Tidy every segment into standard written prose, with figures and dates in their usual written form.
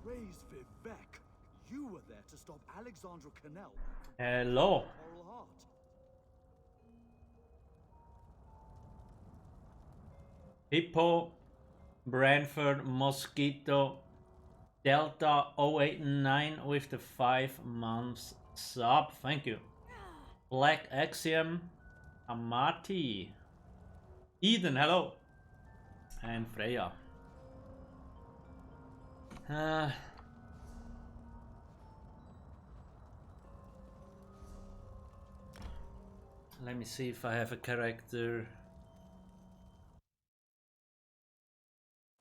Praise Vivek. You were there to stop Alexandra Cannell. Hello. Coral Heart. Hippo, Brantford, Mosquito, Delta 089 with the 5 months sub. Thank you. Black Axiom, Amati, Eden, hello. And Freya. Let me see if I have a character.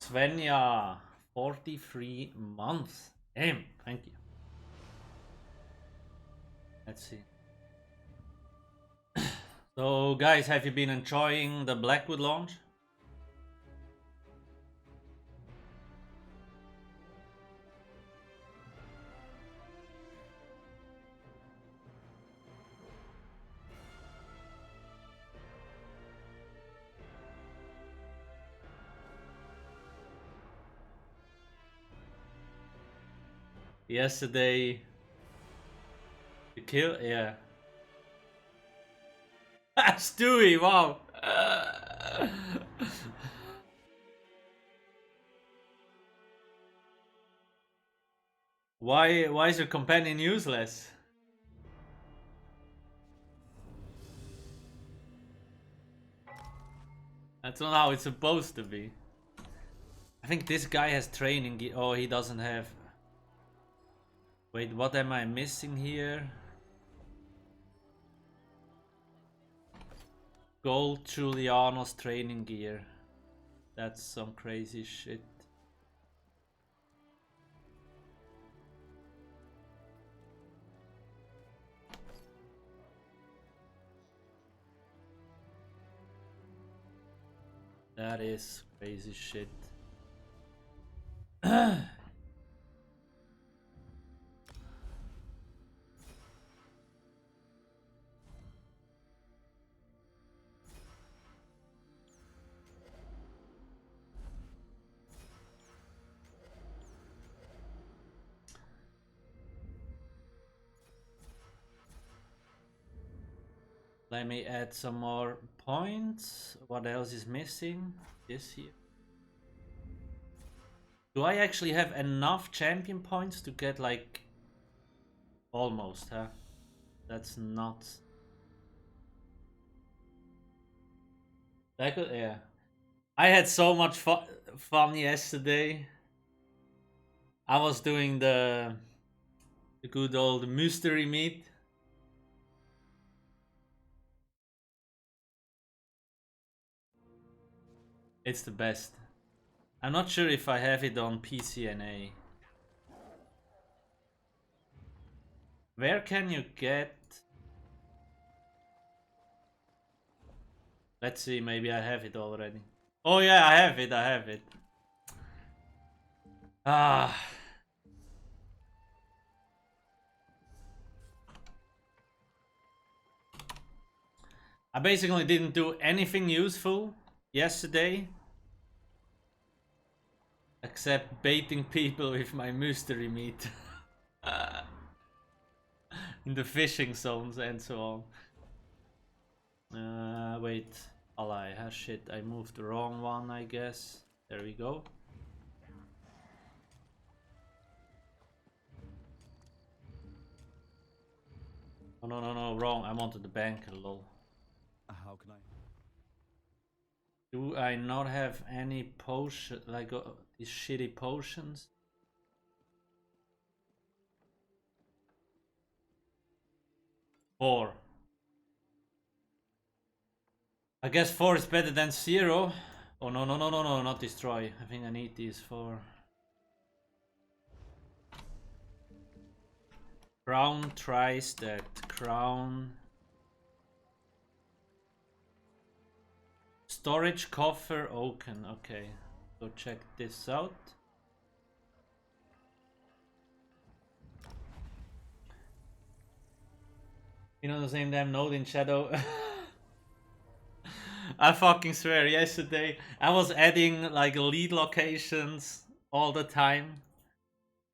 Svenja, 43 months. Damn, thank you. Let's see. So guys, have you been enjoying the Blackwood launch? Yesterday, you kill, yeah. Stewie, wow. Why is your companion useless? That's not how it's supposed to be. I think this guy has training. Oh, he doesn't have. Wait, what am I missing here? Gold Giuliano's training gear. That's some crazy shit. That is crazy shit. Let me add some more points. What else is missing? This here. Do I actually have enough champion points to get like... Almost, huh? That's not... That could, yeah. I had so much fun yesterday. I was doing the good old mystery meat. It's the best. I'm not sure if I have it on PCNA. Where can you get... Let's see, maybe I have it already. Oh yeah, I have it. Ah. I basically didn't do anything useful yesterday. Except baiting people with my mystery meat. In the fishing zones and so on. Wait. Ally. Shit, I moved the wrong one, I guess. There we go. Oh, no, wrong. I wanted the banker, lol. How can I? Do I not have any potion, like these shitty potions? Four. I guess 4 is better than 0. Oh no, not destroy. I think I need these 4. Crown tries that. Crown. Storage coffer oaken. Okay, go check this out. You know the same damn node in shadow. I fucking swear, yesterday I was adding like lead locations all the time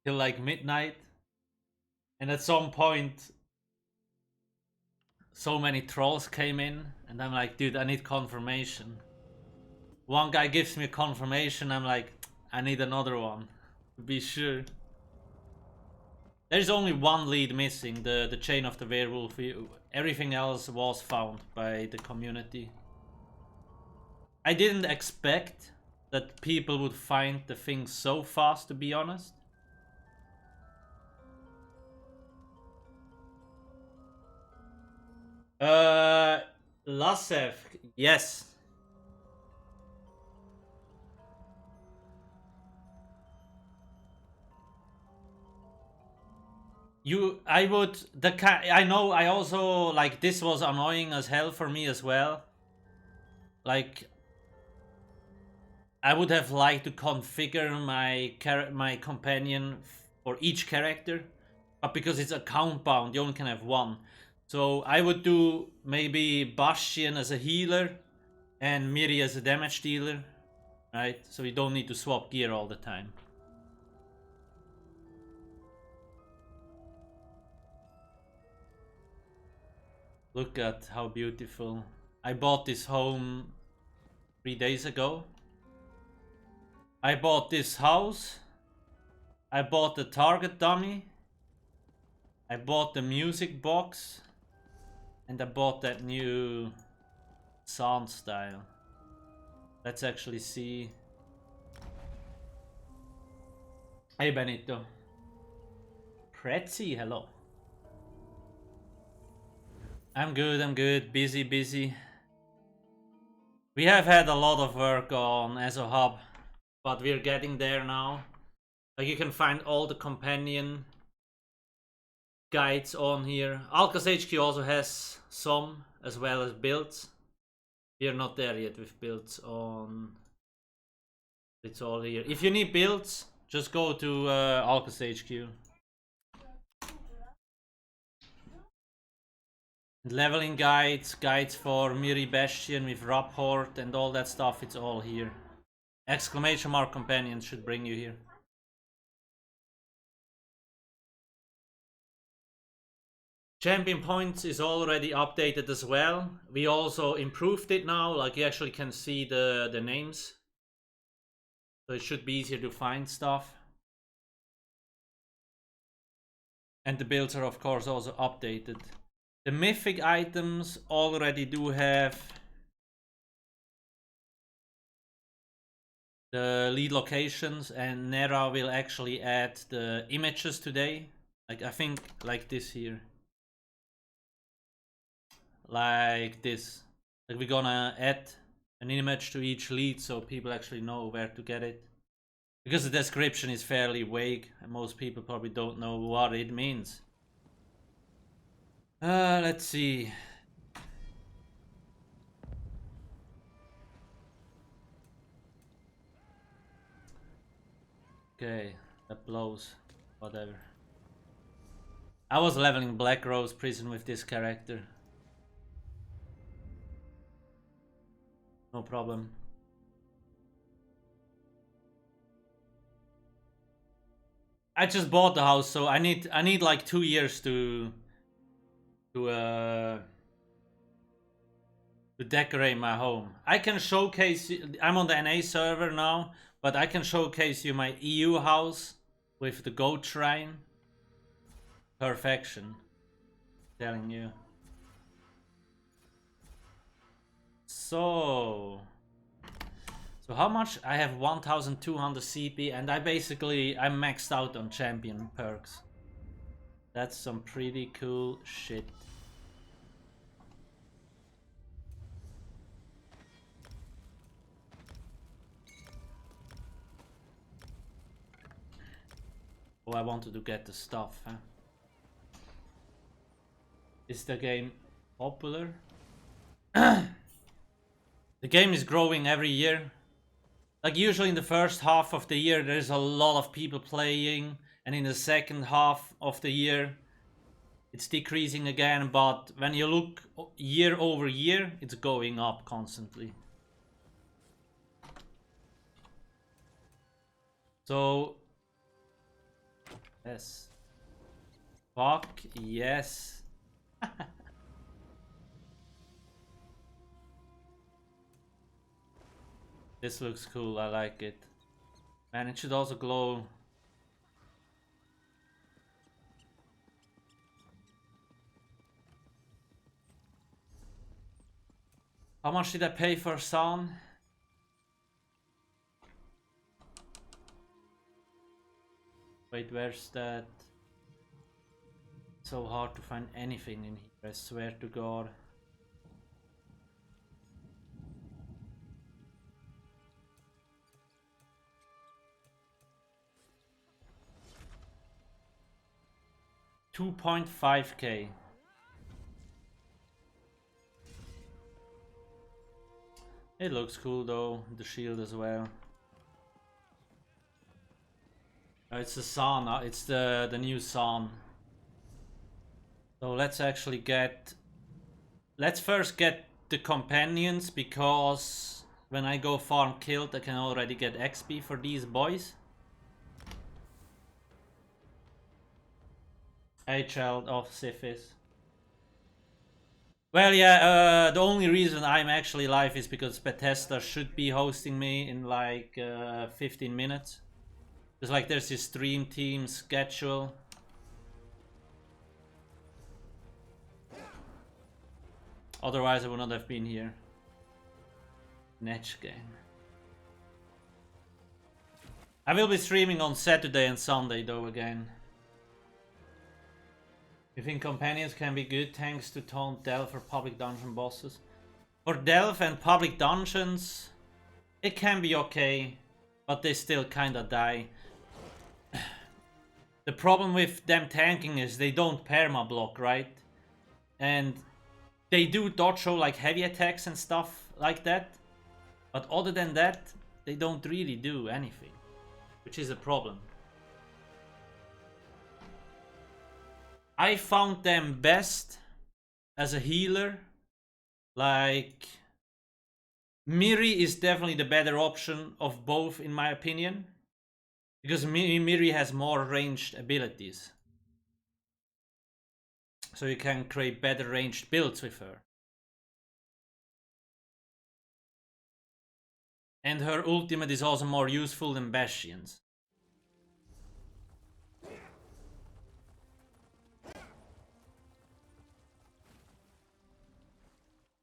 till like midnight, and at some point so many trolls came in, and I'm like, dude, I need confirmation. One guy gives me a confirmation, I'm like, I need another one to be sure. There's only one lead missing, the chain of the werewolf. Everything else was found by the community. I didn't expect that people would find the thing so fast, to be honest. Lasev, yes. I would, I know, I also, like, this was annoying as hell for me as well. Like, I would have liked to configure my companion for each character, but because it's account bound, you only can have one. So I would do maybe Bastion as a healer and Miri as a damage dealer, right? So you don't need to swap gear all the time. Look at how beautiful. I bought this home 3 days ago. I bought this house. I bought the target dummy. I bought the music box. And I bought that new sound style. Let's actually see. Hey Benito. Pretzi, hello. I'm good. Busy. We have had a lot of work on ESO Hub, but we're getting there now. Like, you can find all the companion guides on here. Alcast HQ also has some, as well as builds. We are not there yet with builds on. It's all here. If you need builds, just go to Alcast HQ. Leveling guides, guides for Miri Bastion with Rapport and all that stuff, it's all here. Exclamation mark companions should bring you here. Champion points is already updated as well. We also improved it now, like you actually can see the names. So it should be easier to find stuff. And the builds are of course also updated. The mythic items already do have the lead locations, and Nera will actually add the images today. Like, I think like this here. Like this. Like, we're gonna add an image to each lead so people actually know where to get it. Because the description is fairly vague and most people probably don't know what it means. Let's see. Okay, that blows. Whatever. I was leveling Black Rose Prison with this character. No problem. I just bought the house, so I need like 2 years to decorate my home. I can showcase. I'm on the NA server now, but I can showcase you my EU house with the goat shrine. Perfection. Telling you. So how much? I have 1200 CP, and I'm maxed out on champion perks. That's some pretty cool shit. Oh, I wanted to get the stuff, huh? Is the game popular? The game is growing every year. Like, usually in the first half of the year there's a lot of people playing, and in the second half of the year it's decreasing again, but when you look year over year, it's going up constantly. So, yes. Fuck, yes. This looks cool, I like it. Man, it should also glow. How much did I pay for Sun? Wait, where's that? So hard to find anything in here, I swear to God. $2.5K. It looks cool though, the shield as well. It's the sun, it's the new sun. So let's actually let's first get the companions, because when I go farm killed I can already get XP for these boys. Hey child of Sifis. Well, yeah, the only reason I'm actually live is because Bethesda should be hosting me in like 15 minutes. Because like there's this stream team schedule. Otherwise I would not have been here. Netch game. I will be streaming on Saturday and Sunday though again. You think companions can be good thanks to taunt Delve or public dungeon bosses? For Delve and public dungeons, it can be okay, but they still kinda die. The problem with them tanking is they don't perma block, right? And they do dodge show like heavy attacks and stuff like that, but other than that, they don't really do anything, which is a problem. I found them best as a healer. Like, Miri is definitely the better option of both in my opinion, because Miri has more ranged abilities. So you can create better ranged builds with her. And her ultimate is also more useful than Bastion's.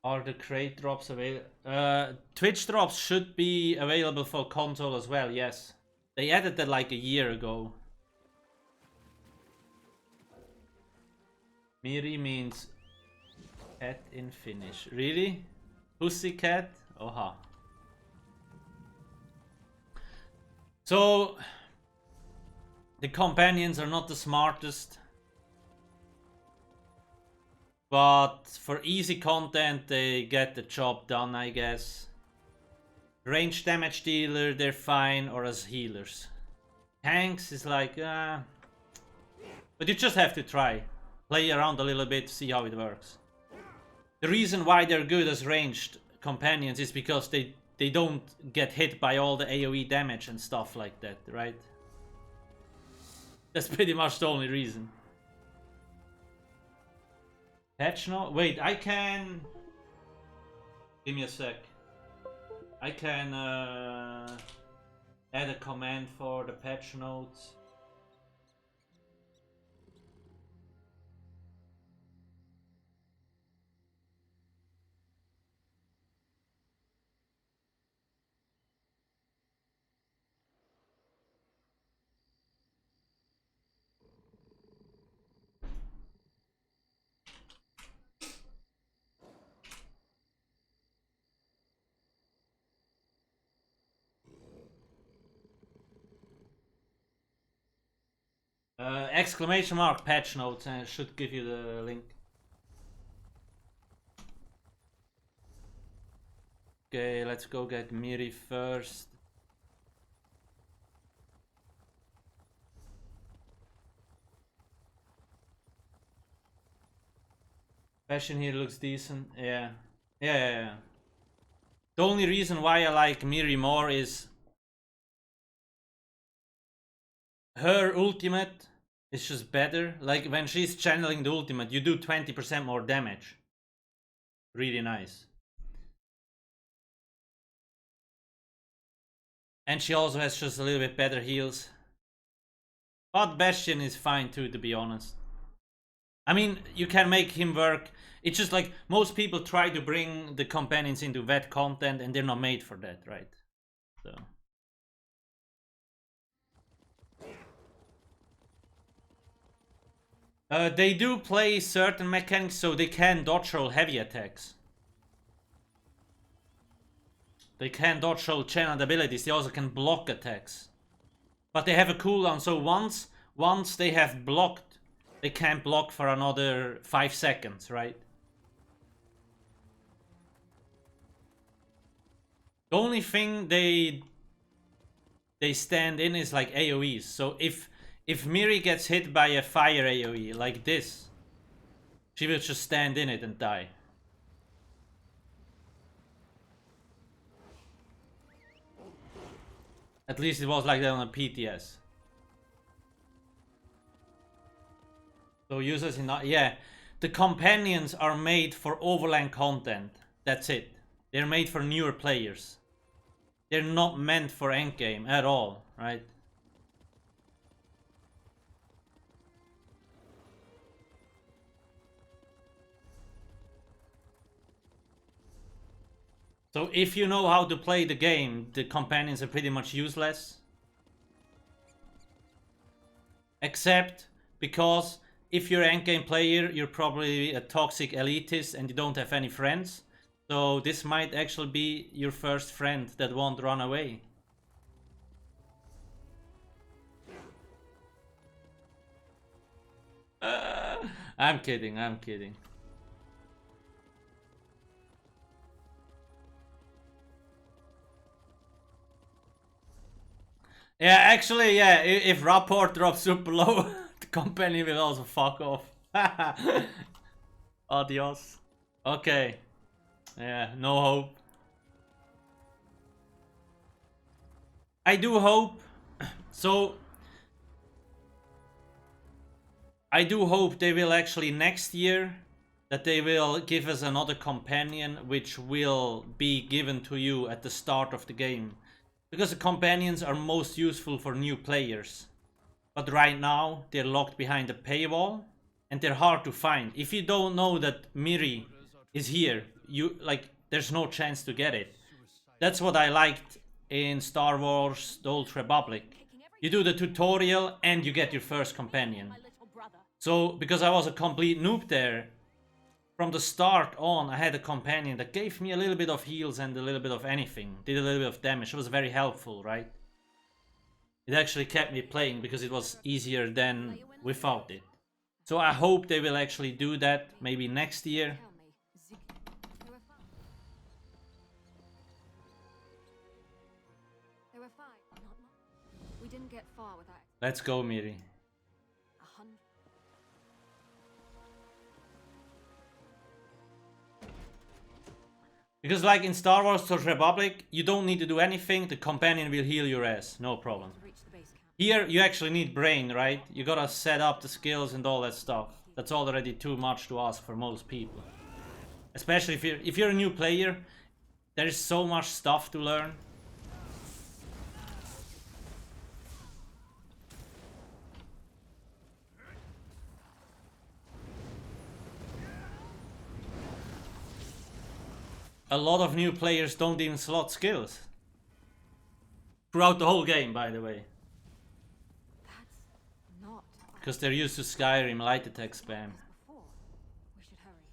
Are the crate drops available? Twitch drops should be available for console as well, yes. They added that like a year ago. Miri means cat in Finnish. Really? Pussycat? Oha. So, the companions are not the smartest. But for easy content, they get the job done, I guess. Range damage dealer, they're fine, or as healers. Tanks is like, but you just have to try. Play around a little bit, see how it works. The reason why they're good as ranged companions is because they don't get hit by all the AoE damage and stuff like that, right? That's pretty much the only reason. Patch note? Wait, I can... Give me a sec. I can add a command for the patch notes. Exclamation mark patch notes, and it should give you the link. Okay, let's go get Miri first. Fashion here looks decent. Yeah. The only reason why I like Miri more is her ultimate is just better. Like when she's channeling the ultimate, you do 20% more damage. Really nice. And she also has just a little bit better heals. But Bastion is fine too, to be honest. I mean, you can make him work. It's just like most people try to bring the companions into vet content and they're not made for that, right? So. They do play certain mechanics so they can dodge roll heavy attacks. They can dodge roll channeled abilities. They also can block attacks. But they have a cooldown, so once they have blocked, they can't block for another 5 seconds, right? The only thing they stand in is like AoEs. So if Miri gets hit by a fire AoE like this, she will just stand in it and die. At least it was like that on a PTS. So users in yeah, the companions are made for overland content. That's it. They're made for newer players. They're not meant for endgame at all, right? So if you know how to play the game, the companions are pretty much useless. Except because if you're an endgame player, you're probably a toxic elitist and you don't have any friends. So this might actually be your first friend that won't run away. I'm kidding, I'm kidding. Yeah, actually, yeah, if rapport drops super low, the company will also fuck off. Adios. Okay. Yeah, no hope. I do hope. So I do hope they will actually next year that they will give us another companion which will be given to you at the start of the game. Because the companions are most useful for new players. But right now they're locked behind a paywall and they're hard to find. If you don't know that Miri is here, you like there's no chance to get it. That's what I liked in Star Wars The Old Republic. You do the tutorial and you get your first companion. So, because I was a complete noob there, from the start on I had a companion that gave me a little bit of heals and a little bit of anything. Did a little bit of damage. It was very helpful, right? It actually kept me playing because it was easier than without it. So I hope they will actually do that maybe next year. We didn't get far without. Let's go, Miri. Because like in Star Wars The Republic, you don't need to do anything, the companion will heal your ass, no problem. Here you actually need brain, right? You gotta set up the skills and all that stuff. That's already too much to ask for most people. Especially if you're a new player, there is so much stuff to learn. A lot of new players don't even slot skills. Throughout the whole game, by the way. That's not. Because they're used to Skyrim light attack spam. We should hurry.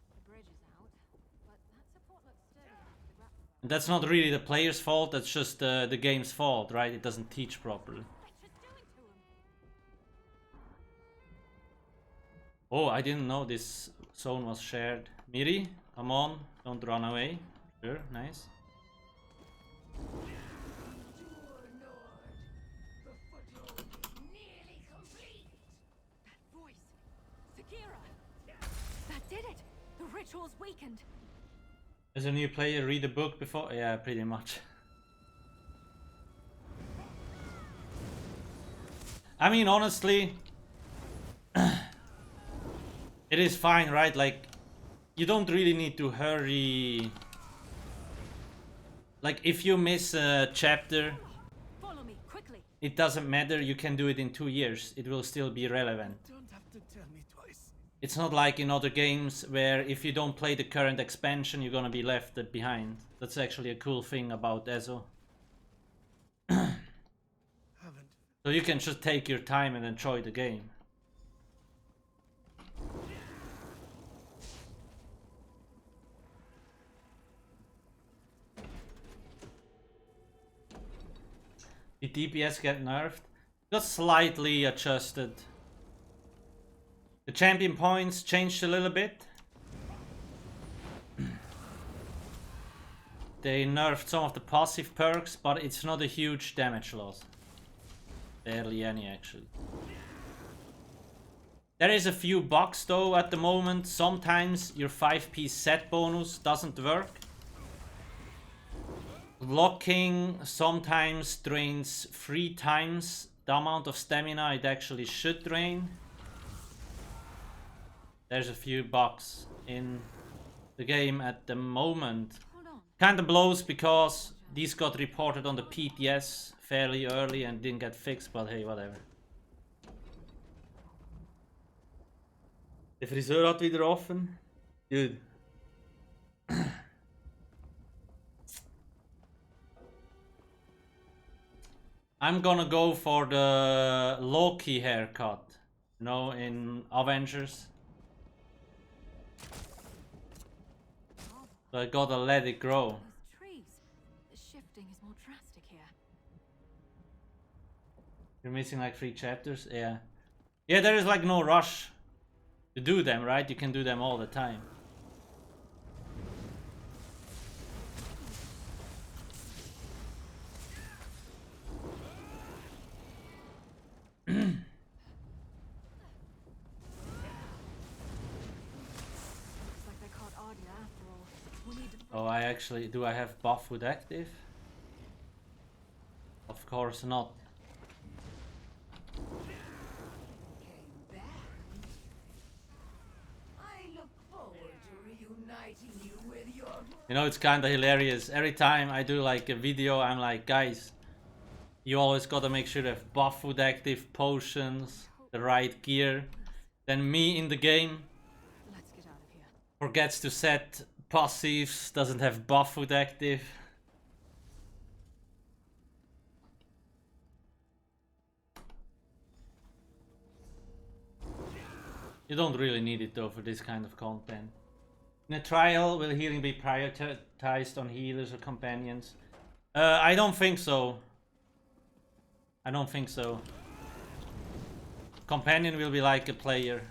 The bridge is out, but that support looks sturdy enough for the grappling. And that's not really the player's fault, that's just the game's fault, right? It doesn't teach properly. Oh, I didn't know this zone was shared. Miri, come on, don't run away. Sure, nice. That voice! Sagira! That did it! The Portal's weakened. As a new player, read the book before? Yeah, pretty much. I mean, honestly, it is fine, right? Like, you don't really need to hurry. Like, if you miss a chapter, Follow me quickly. it doesn't matter. You can do it in 2 years. It will still be relevant. Don't have to tell me twice. It's not like in other games where if you don't play the current expansion, you're gonna be left behind. That's actually a cool thing about ESO. Haven't. So you can just take your time and enjoy the game. Did DPS get nerfed? Just slightly adjusted. The champion points changed a little bit. They nerfed some of the passive perks, but it's not a huge damage loss. Barely any, actually. There is a few bugs though at the moment. Sometimes your 5-piece set bonus doesn't work. Blocking sometimes drains 3 times the amount of stamina it actually should drain. There's a few bugs in the game at the moment. Kinda blows because these got reported on the PTS fairly early and didn't get fixed, but hey, whatever. Der Friseur hat wieder offen. Good. I'm gonna go for the Loki haircut, you know, in Avengers. So I gotta let it grow. Those trees. The shifting is more drastic here. You're missing like 3 chapters? Yeah. Yeah, there is like no rush to do them, right? You can do them all the time. Looks like they caught Ardia after all. We need to Oh, I actually... Do I have Blackwood active? Of course not. Came back. I look forward to reuniting you with your... You know, it's kinda hilarious. Every time I do like a video, I'm like, guys, you always gotta make sure you have Blackwood active, potions, the right gear. Then me in the game Let's get out of here. forgets to set passives, doesn't have Blackwood active. You don't really need it though for this kind of content. In a trial, will healing be prioritized on healers or companions? I don't think so. I don't think so. Companion will be like a player.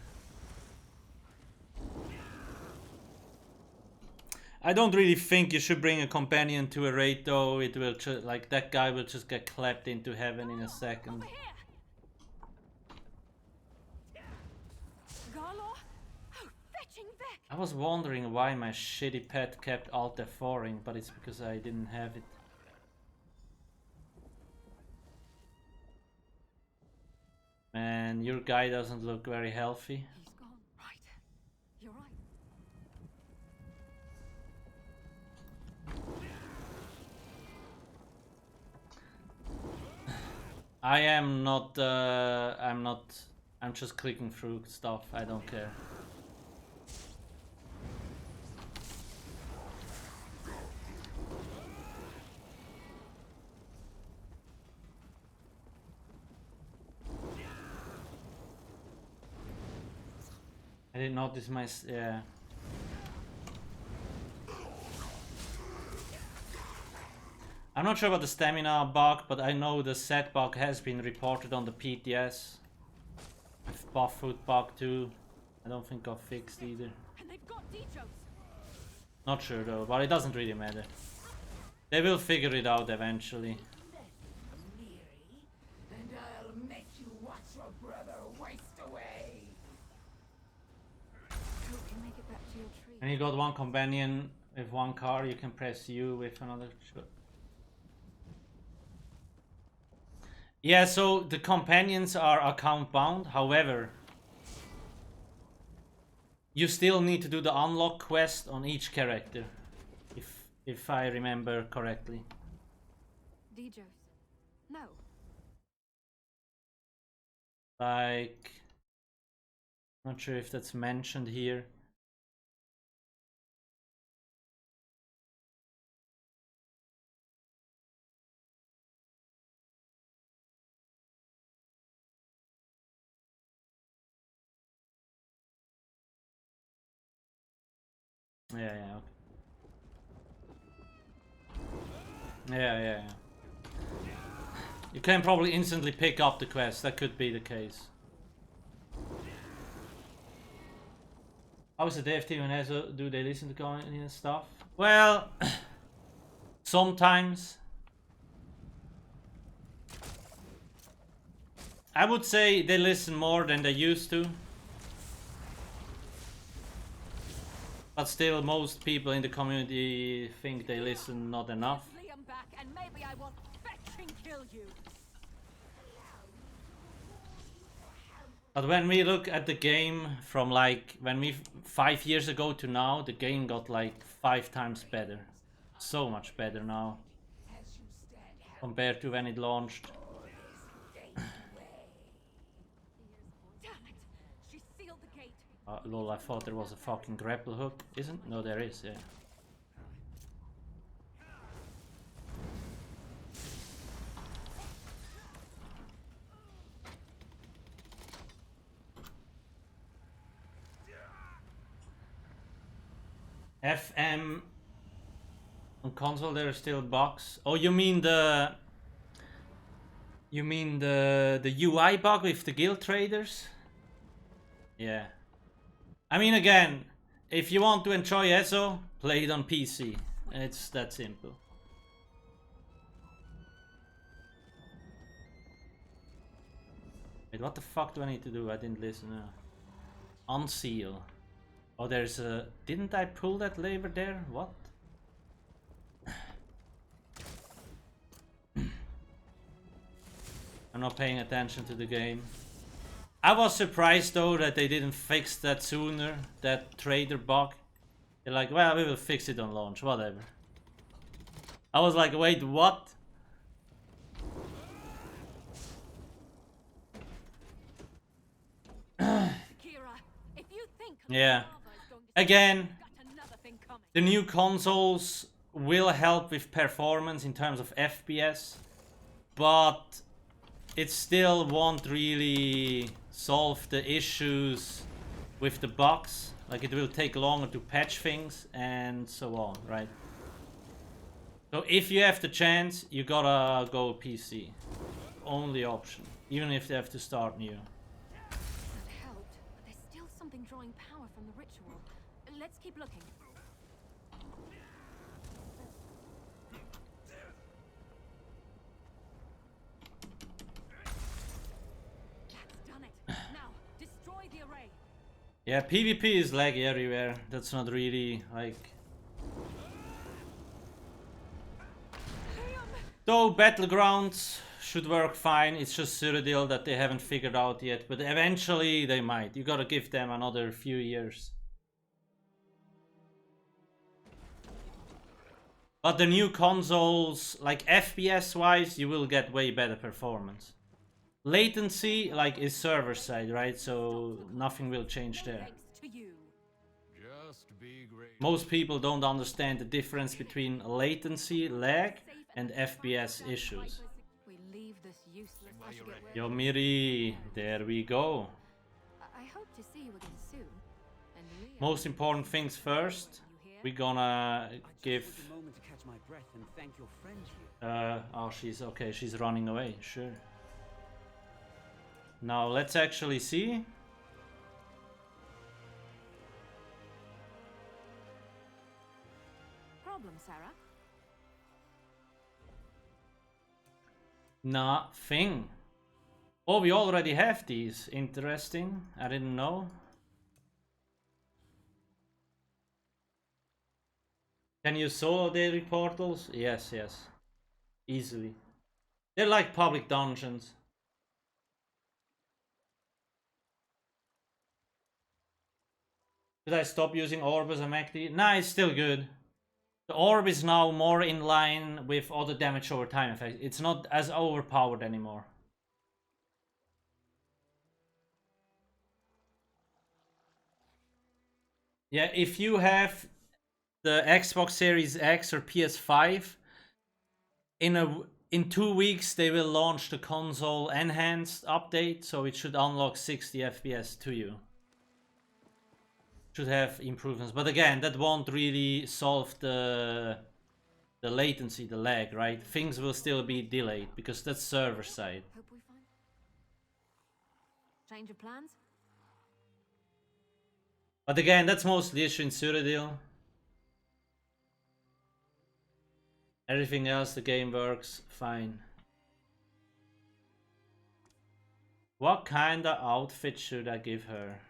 I don't really think you should bring a companion to a raid though. It will just, like, that guy will just get clapped into heaven in a second. Over here! Garlaw? Oh, fetching Vec! I was wondering why my shitty pet kept alt F4ing, but it's because I didn't have it. Man, your guy doesn't look very healthy. He's gone. Right. You're right. I am not, I'm just clicking through stuff, I don't care. I didn't notice my, yeah. I'm not sure about the stamina bug, but I know the set bug has been reported on the PTS. Buff food bug too. I don't think got fixed either. And they've got Dejos. Not sure though, but it doesn't really matter. They will figure it out eventually. Miri, and I'll make you watch your brother waste away. Hope you make it back to your tree. And you got one companion with one car, you can press U with another. Yeah, so the companions are account bound, however, you still need to do the unlock quest on each character, if I remember correctly. Dijos. No. Like, not sure if that's mentioned here. Yeah, okay. Yeah. You can probably instantly pick up the quest, that could be the case. How is the dev team and ESO? Do they listen to community and stuff? Well, sometimes. I would say they listen more than they used to. But still, most people in the community think they listen not enough. Liam back, and maybe I won't fetch and kill you. But when we look at the game from like 5 years ago to now, the game got like 5 times better. So much better now compared to when it launched. Damn it! She sealed the gate. Lol, I thought there was a fucking grapple hook. Isn't? No, there is, yeah. FM on console there are still bugs. Oh, you mean the UI bug with the guild traders? Yeah. I mean, again, if you want to enjoy ESO, play it on PC. It's that simple. Wait, what the fuck do I need to do? I didn't listen. Unseal. Oh, there's a... Didn't I pull that lever there? What? I'm not paying attention to the game. I was surprised though that they didn't fix that sooner, that trader bug. They're like, well, we will fix it on launch, whatever. I was like, wait, what? Yeah. Again, the new consoles will help with performance in terms of FPS, but it still won't really solve the issues with the bugs. Like, it will take longer to patch things and so on, right? So if you have the chance, you gotta go PC. Only option, even if they have to start new. That helped, but there's still something drawing power from the ritual. Let's keep looking. Yeah, PvP is laggy everywhere. That's not really like... Though Battlegrounds should work fine, it's just Cyrodiil that they haven't figured out yet, but eventually they might. You gotta give them another few years. But the new consoles, like FPS wise, you will get way better performance. Latency, like, is server side, right? So nothing will change there. Most people don't understand the difference between latency, lag, and FPS issues. Yo, Miri, there we go. I hope to see you again soon. Most important things first. We're gonna give... oh, she's okay, she's running away, sure. Now let's actually see. Problem, Sarah? Nothing. Oh, we already have these. Interesting. I didn't know. Can you solo daily portals? Yes, yes. Easily. They're like public dungeons. Did I stop using orb as a mech? Nah, it's still good. The orb is now more in line with other damage over time effects. It's not as overpowered anymore. Yeah, if you have the Xbox Series X or PS5, in 2 weeks they will launch the console enhanced update, so it should unlock 60 FPS to you. Should have improvements, but again, that won't really solve the latency, the lag, right? Things will still be delayed because that's server side. Hope we find. Change of plans? But again, that's mostly the issue in Cyrodiil. Everything else, the game works fine. What kind of outfit should I give her?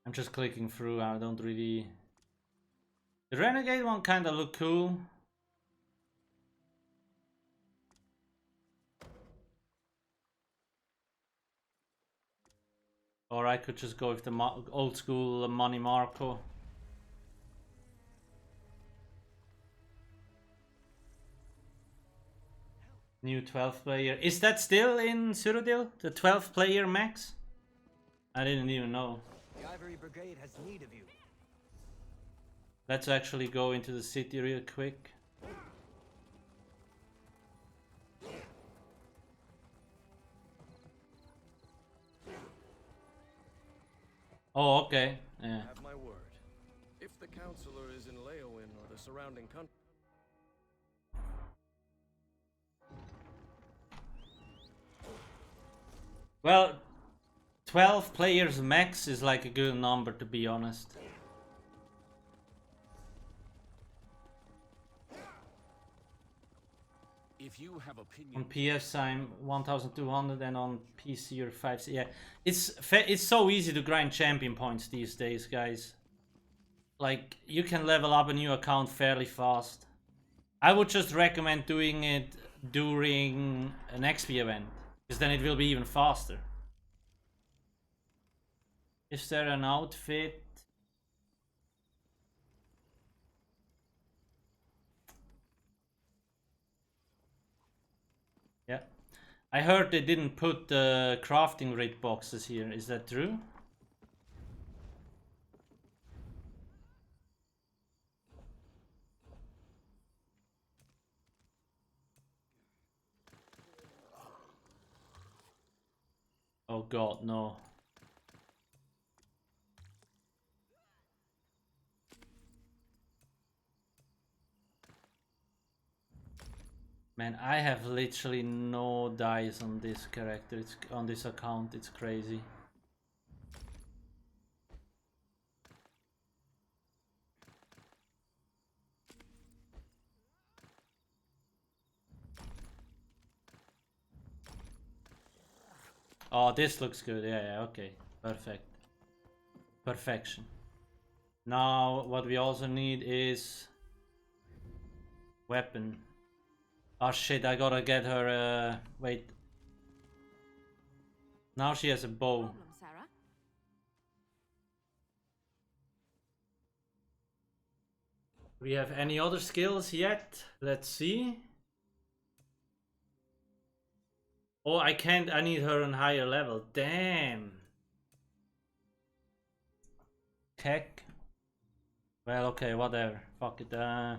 I'm just clicking through, I don't really... The Renegade one kinda look cool. Or I could just go with the old school Money Marco. New 12 player. Is that still in Cyrodiil? The 12 player max? I didn't even know. The Ivory Brigade has need of you. Let's actually go into the city real quick. Oh, okay. Yeah. Have my word. If the counselor is in Leowin or the surrounding country. Well, 12 players max is like a good number, to be honest. If you have On opinion, PS I'm 1200 and on PC or 5. Yeah, it's so easy to grind champion points these days, guys. Like, you can level up a new account fairly fast. I would just recommend doing it during an XP event, because then it will be even faster. Is there an outfit? Yeah. I heard they didn't put the crafting rate boxes here. Is that true? Oh god, no. Man, I have literally no dice on this character. It's on this account. It's crazy. Oh, this looks good. Yeah, okay. Perfect. Perfection. Now, what we also need is weapon. Oh shit, I gotta get her, wait. Now she has a bow. Problem, Sarah? Do we have any other skills yet? Let's see. Oh, I can't, I need her on higher level. Damn. Tech. Well, okay, whatever. Fuck it. The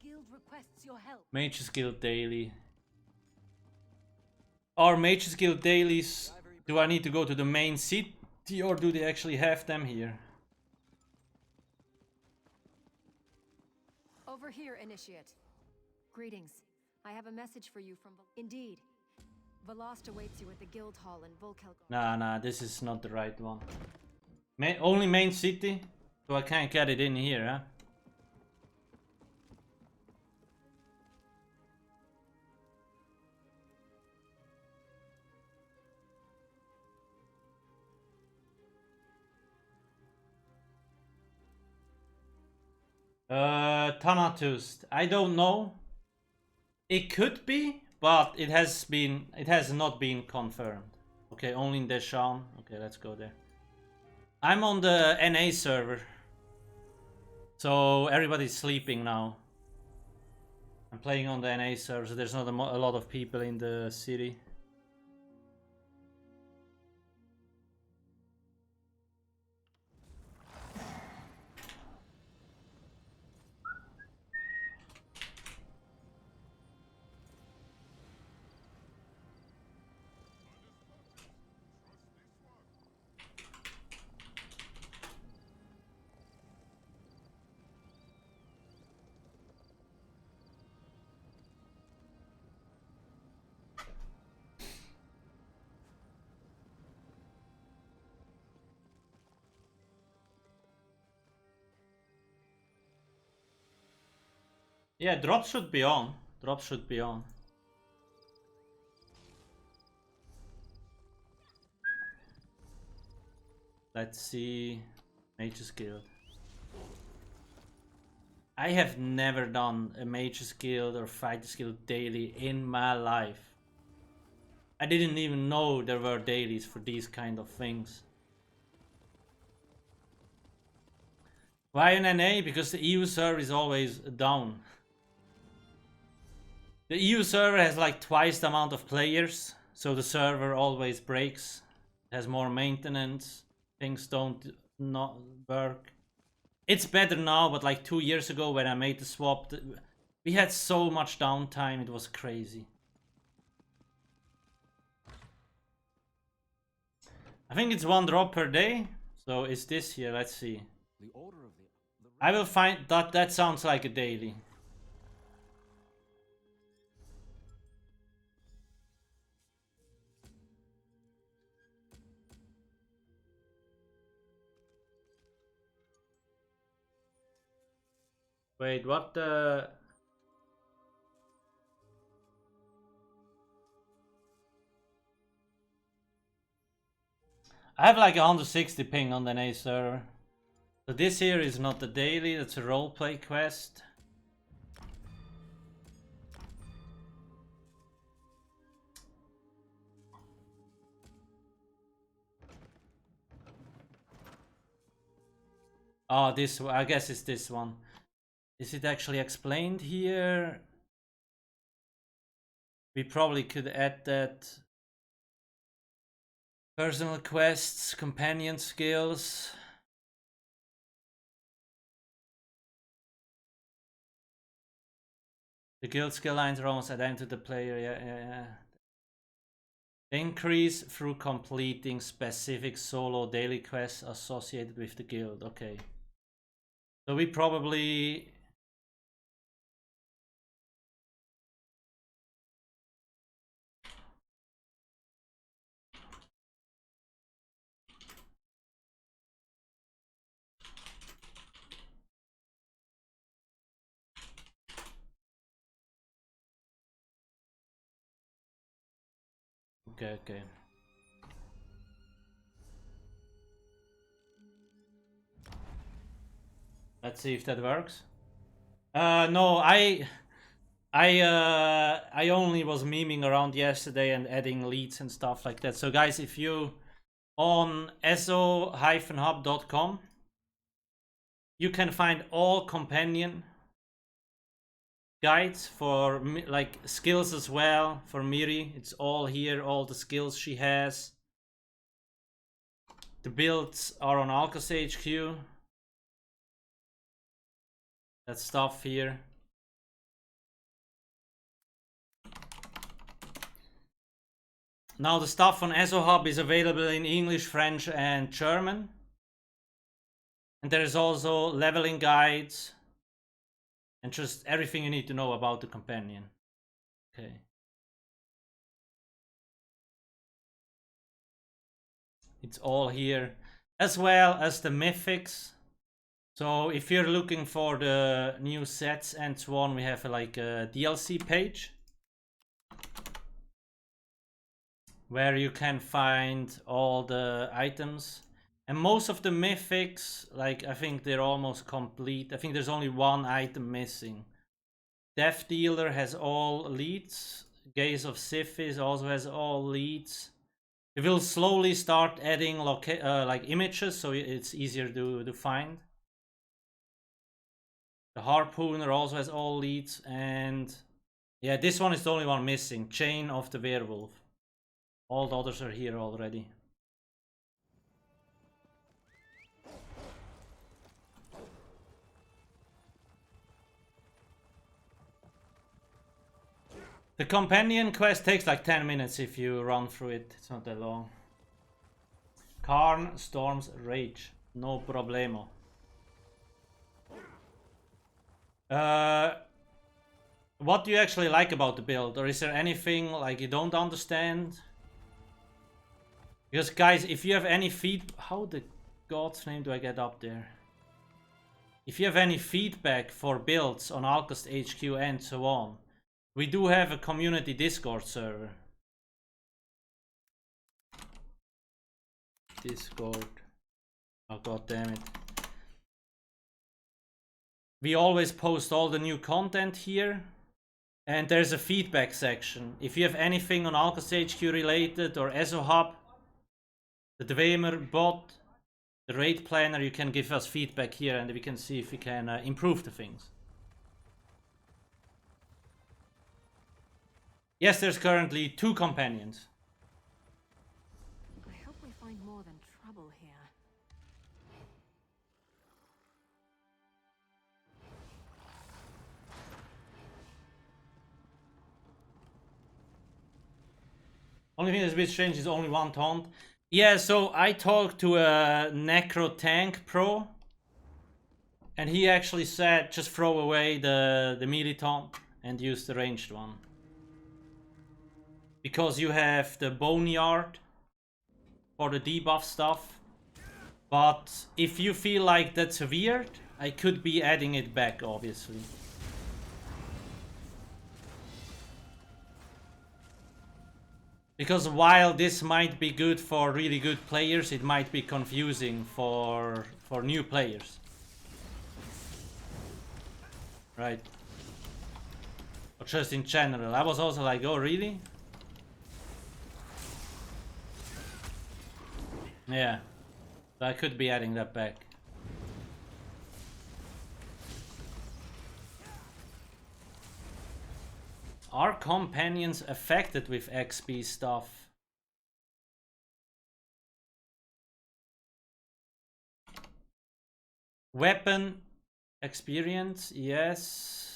guild requests your help. Mage's Guild Daily. Are Mage's Guild Dailies... Do I need to go to the main city or do they actually have them here? Over here, Initiate. Greetings. I have a message for you from... Indeed. Velast awaits you at the guild hall in Volkel. Nah, this is not the right one. Only main city? So I can't get it in here, huh? Thanatos. I don't know. It could be, but it has not been confirmed. Okay, only in Deshan. Okay, let's go there. I'm on the NA server. So everybody's sleeping now. I'm playing on the NA server, so there's not a lot of people in the city. Yeah, drop should be on. Drop should be on. Let's see. Mage's Guild. I have never done a Mage's Guild or Fighter's Guild daily in my life. I didn't even know there were dailies for these kind of things. Why an NA? Because the EU server is always down. The EU server has like twice the amount of players, so the server always breaks. It has more maintenance, things don't not work. It's better now, but like 2 years ago when I made the swap, we had so much downtime, it was crazy. I think it's 1 drop per day, so is this here? Let's see. The order of I will find that sounds like a daily. Wait, what the... I have like 160 ping on the NA server. So this here is not the daily, that's a roleplay quest. Oh, this, I guess it's this one. Is it actually explained here? We probably could add that. Personal quests, companion skills. The guild skill lines are almost identical to the player, yeah. Increase through completing specific solo daily quests associated with the guild, okay. So we probably... Okay. Let's see if that works. No, I only was memeing around yesterday and adding leads and stuff like that. So guys, if you on eso-hub.com, you can find all companion guides for like skills as well for Miri. It's all here, all the skills she has. The builds are on Alcast HQ. That stuff here. Now the stuff on ESO Hub is available in English, French and German. And there is also leveling guides and just everything you need to know about the companion. Okay. It's all here, as well as the mythics. So if you're looking for the new sets and so on, we have like a DLC page where you can find all the items. And most of the mythics, like I think they're almost complete. I think there's only one item missing. Death Dealer has all leads. Gaze of Siphis also has all leads. We will slowly start adding like images, so it's easier to find. The Harpooner also has all leads, and yeah, this one is the only one missing. Chain of the Werewolf. All the others are here already. The companion quest takes like 10 minutes if you run through it. It's not that long. Karn Storm's Rage. No problemo. What do you actually like about the build? Or is there anything like you don't understand? Because guys, if you have any how the God's name do I get up there? If you have any feedback for builds on Alcast HQ and so on, we do have a community Discord server. Discord. Oh god damn it. We always post all the new content here. And there's a feedback section. If you have anything on Alcast HQ related or ESO Hub, the Dwemer bot, the raid planner, you can give us feedback here and we can see if we can improve the things. Yes, there's currently 2 companions. I hope we find more than trouble here. Only thing that's a bit strange is only one taunt. Yeah, so I talked to a Necro Tank Pro, and he actually said just throw away the melee taunt and use the ranged one. Because you have the Boneyard for the debuff stuff. But if you feel like that's weird, I could be adding it back, obviously. Because while this might be good for really good players, it might be confusing for new players. Right. Or just in general. I was also like, oh really? Yeah. So I could be adding that back. Are companions affected with XP stuff? Weapon experience, yes.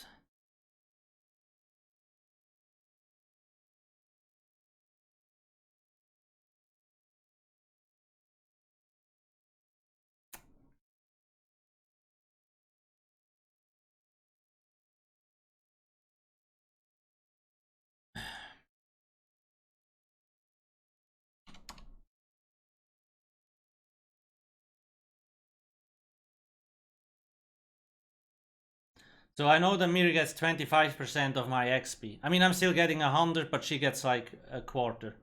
So I know that Miri gets 25% of my XP. I mean, I'm still getting 100, but she gets like a quarter.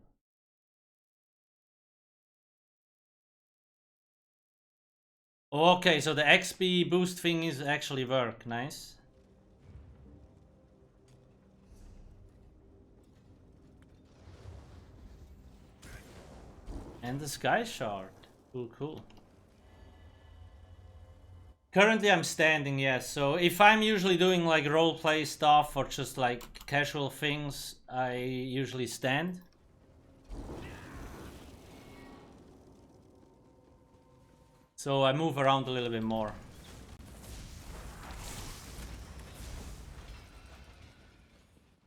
Okay, so the XP boost thing is actually work. Nice. And the Sky Shard. Cool, cool. Currently I'm standing, yes. So if I'm usually doing like roleplay stuff or just like casual things, I usually stand. So I move around a little bit more.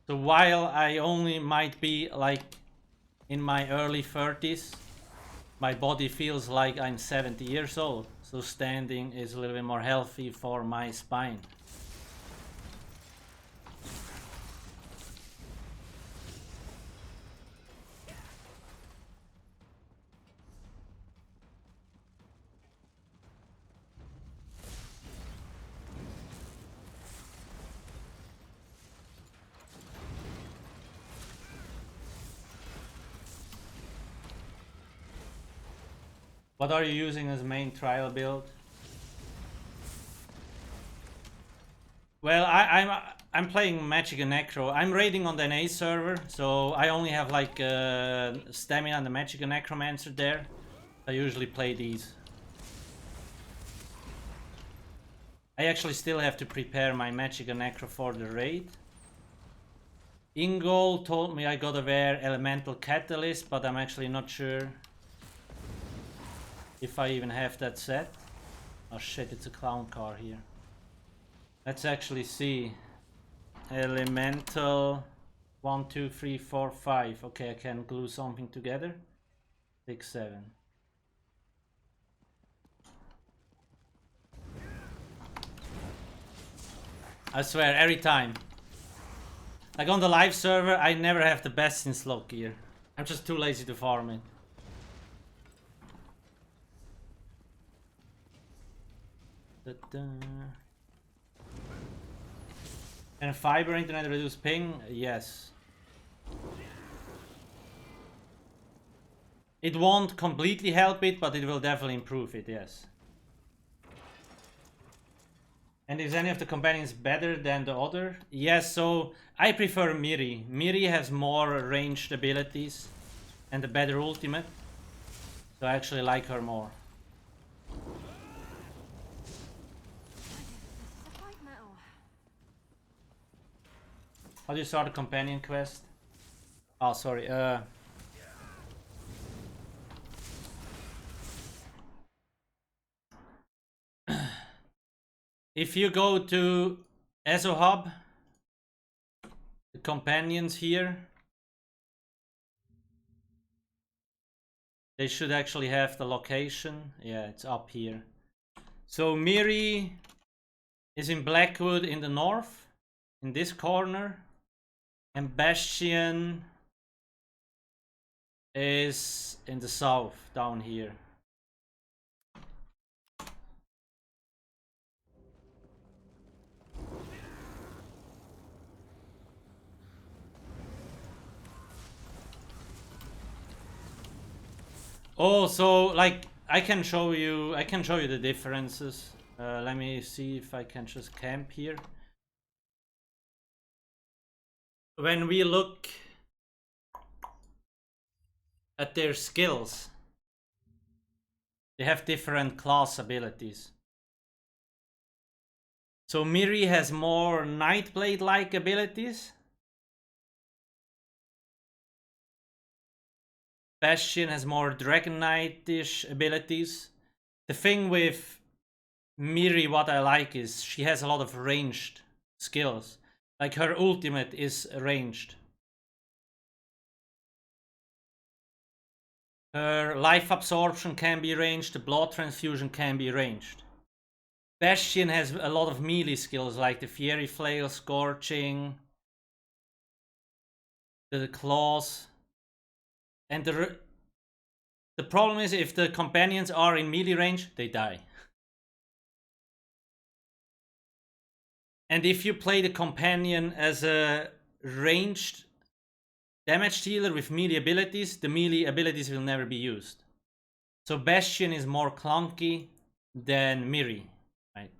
So while I only might be like in my early 30s, my body feels like I'm 70 years old. So standing is a little bit more healthy for my spine. What are you using as main trial build? Well, I'm playing Magic and Necro. I'm raiding on the NA server, so I only have like Stamina and the Magic and Necromancer there. I usually play these. I actually still have to prepare my Magic and Necro for the raid. Ingol told me I gotta wear Elemental Catalyst, but I'm actually not sure if I even have that set. Oh shit, it's a clown car here. Let's actually see. Elemental 1, 2, 3, 4, 5. Okay, I can glue something together. 6, 7. I swear, every time. Like on the live server, I never have the best in slot gear. I'm just too lazy to farm it. Can fiber internet reduce ping? Yes. It won't completely help it, but it will definitely improve it, yes. And is any of the companions better than the other? Yes, so I prefer Miri. Miri has more ranged abilities and a better ultimate. So I actually like her more. How do you start a companion quest? Oh, sorry. If you go to ESO Hub, the companions here, they should actually have the location. Yeah, it's up here. So Miri is in Blackwood in the north, in this corner. And Bastion is in the south, down here. Oh, so like I can show you the differences. Let me see if I can just camp here. When we look at their skills, they have different class abilities. So Miri has more Nightblade-like abilities. Bastion has more Dragon Knight-ish abilities. The thing with Miri, what I like is she has a lot of ranged skills. Like her ultimate is ranged. Her life absorption can be ranged, the blood transfusion can be ranged. Bastion has a lot of melee skills like the Fiery Flail, Scorching, the claws. And the problem is if the companions are in melee range, they die. And if you play the companion as a ranged damage dealer with melee abilities, the melee abilities will never be used. So Bastion is more clunky than Miri, right?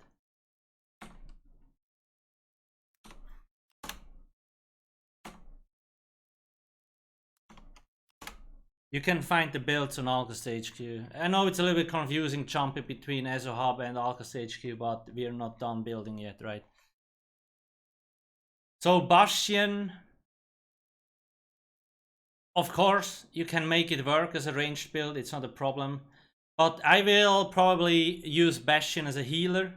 You can find the builds on Alcast HQ. I know it's a little bit confusing jumping between ESO Hub and Alcast HQ, but we're not done building yet, right? So Bastion, of course, you can make it work as a ranged build, it's not a problem. But I will probably use Bastion as a healer.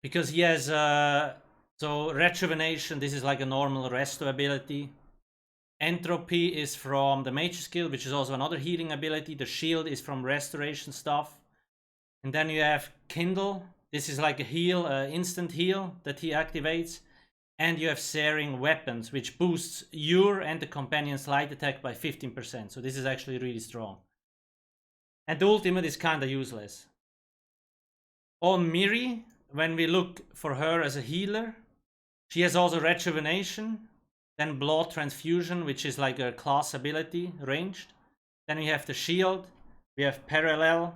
Because he has, so Rejuvenation, this is like a normal resto ability. Entropy is from the Mage skill, which is also another healing ability. The Shield is from restoration stuff. And then you have Kindle. This is like a heal, instant heal that he activates. And you have Searing Weapons, which boosts your and the companion's light attack by 15%. So this is actually really strong. And the ultimate is kinda useless. On Miri, when we look for her as a healer, she has also Rejuvenation, then Blood Transfusion, which is like a class ability, ranged. Then we have the Shield, We have Parallel,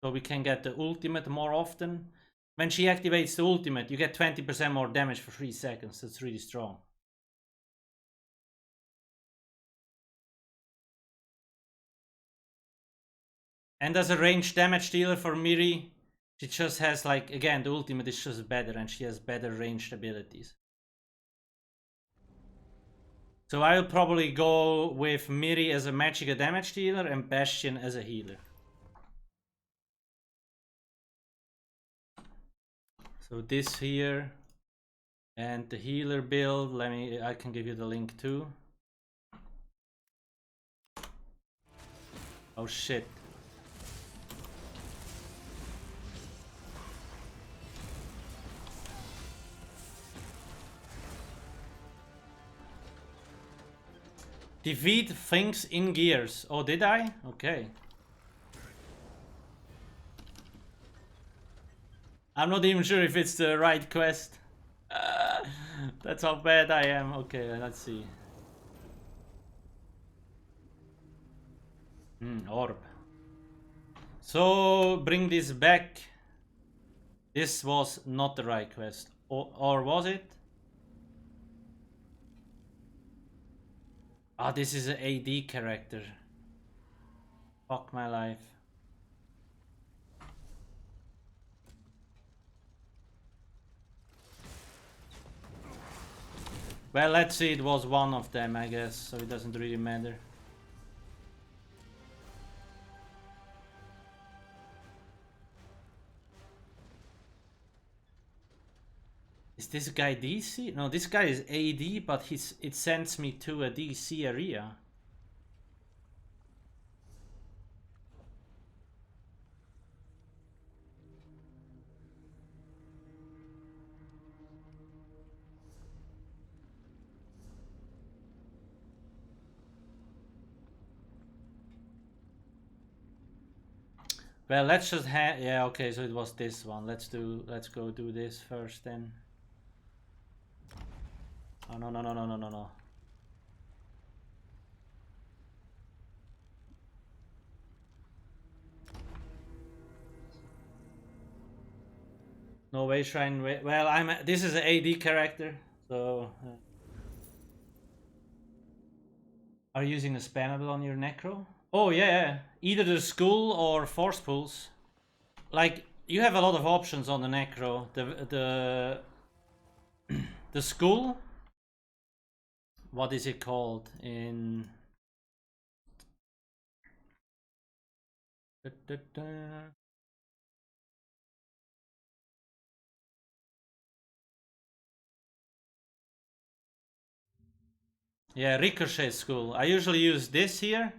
so we can get the ultimate more often. When she activates the ultimate, you get 20% more damage for 3 seconds. That's really strong. And as a ranged damage dealer for Miri, she just has, like, again, the ultimate is just better and she has better ranged abilities. So I'll probably go with Miri as a magic damage dealer and Bastion as a healer. So this here and the healer build, I can give you the link too. Oh shit. Defeat things in gears. Oh, did I? Okay. I'm not even sure if it's the right quest. That's how bad I am. Okay, let's see. Orb. So, bring this back. This was not the right quest. Or was it? Ah, this is an AD character. Fuck my life. Well, let's see, it was one of them, I guess, so it doesn't really matter. Is this guy DC? No, this guy is AD, but it sends me to a DC area. Well, let's just yeah, okay, so it was this one. Let's go do this first then. Oh no. No way, Shrine. Well, this is an AD character, so are you using a spammable on your Necro? Oh yeah, either the Skull or Force Pulse. Like, you have a lot of options on the Necro. The Skull. What is it called in? Yeah, Ricochet Skull. I usually use this here.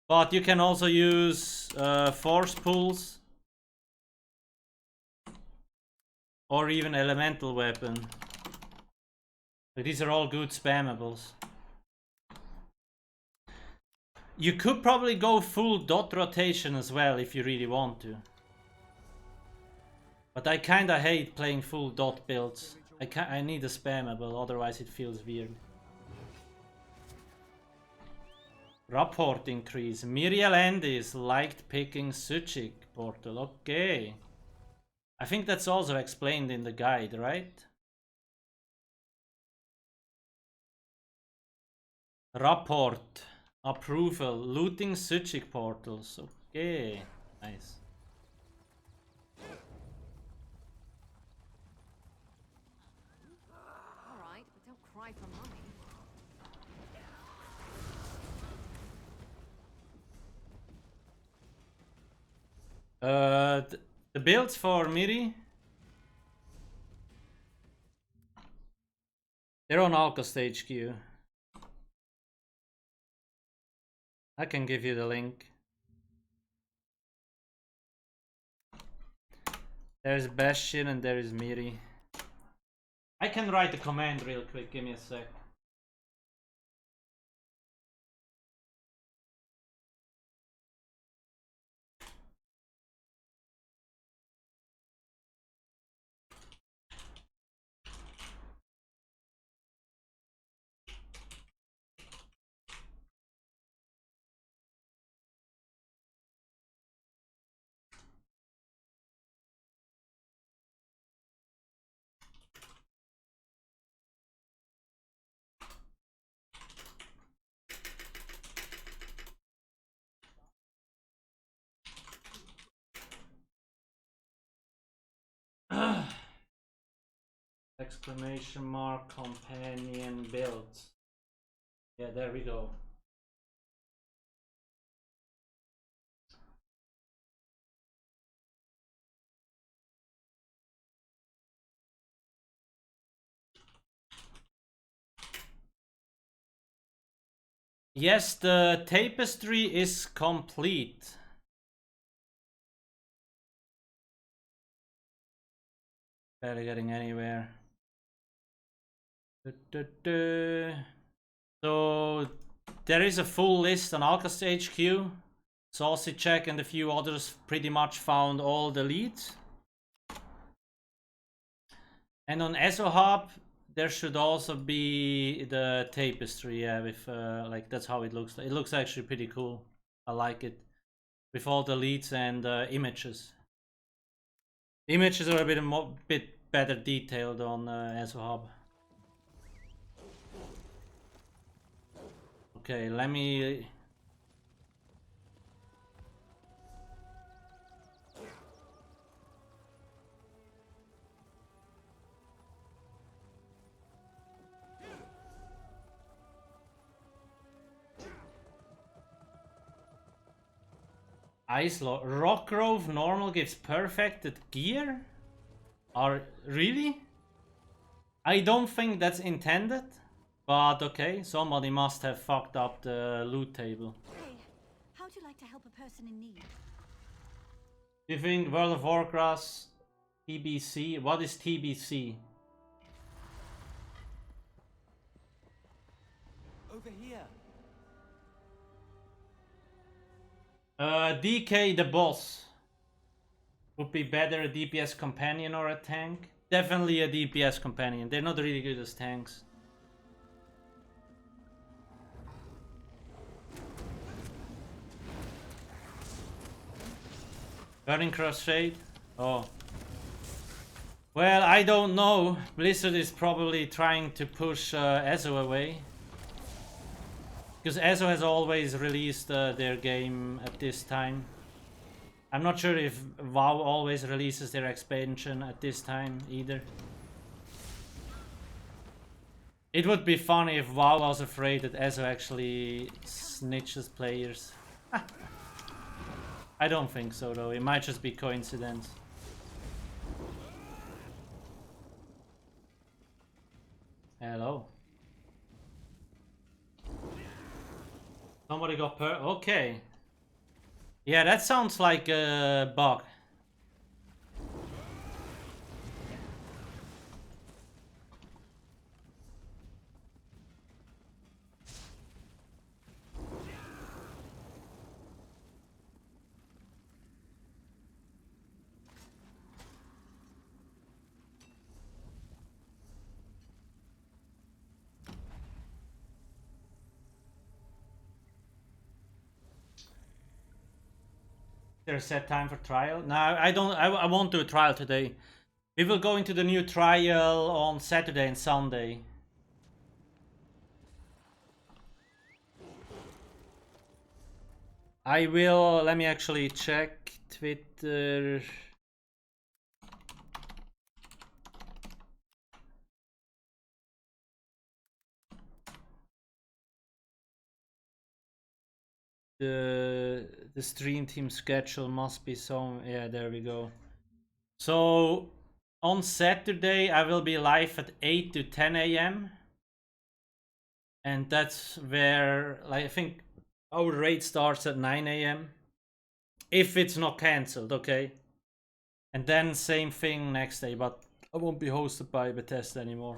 But you can also use Force Pulse. Or even Elemental Weapon. But these are all good spammables. You could probably go full dot rotation as well if you really want to. But I kinda hate playing full dot builds. I need a spammable, otherwise it feels weird. Rapport increase. Miriel Endis liked picking Suchik portal. Okay. I think that's also explained in the guide, right? Rapport. Approval. Looting Suchik portals. Okay. Nice. Alright, but don't cry for money. The builds for Miri. They're on Alcast HQ. I can give you the link. There's Bastion and there is Miri. I can write the command real quick, give me a sec. exclamation mark companion builds. Yeah, there we go. Yes, the tapestry is complete. Barely getting anywhere. So there is a full list on Alcast HQ. Saucy Check and a few others pretty much found all the leads. And on ESO Hub, there should also be the tapestry, yeah, with like that's how it looks. It looks actually pretty cool. I like it. With all the leads and images. Images are a bit better detailed on ESO Hub. Okay, let me... Ice Law. Rock Grove normal gives perfected gear? Are really? I don't think that's intended, but okay, somebody must have fucked up the loot table. Hey, how'd you like to help a person in need? Do you think World of Warcraft TBC? What is TBC? Over here. DK the boss would be better a DPS companion or a tank. Definitely a DPS companion. They're not really good as tanks. Burning Crusade? Oh. Well, I don't know. Blizzard is probably trying to push ESO away. Because ESO has always released their game at this time. I'm not sure if WoW always releases their expansion at this time either. It would be funny if WoW was afraid that ESO actually snitches players. I don't think so though, it might just be coincidence. Hello. Somebody got okay. Yeah, that sounds like a bug. There's set time for trial? No, I don't. I won't do a trial today. We will go into the new trial on Saturday and Sunday. I will. Let me actually check Twitter. The stream team schedule must be some. Yeah, there we go. So on Saturday I will be live at 8 to 10 a.m. and that's where, like, I think our raid starts at 9 a.m. if it's not cancelled, okay? And then same thing next day, but I won't be hosted by Bethesda anymore.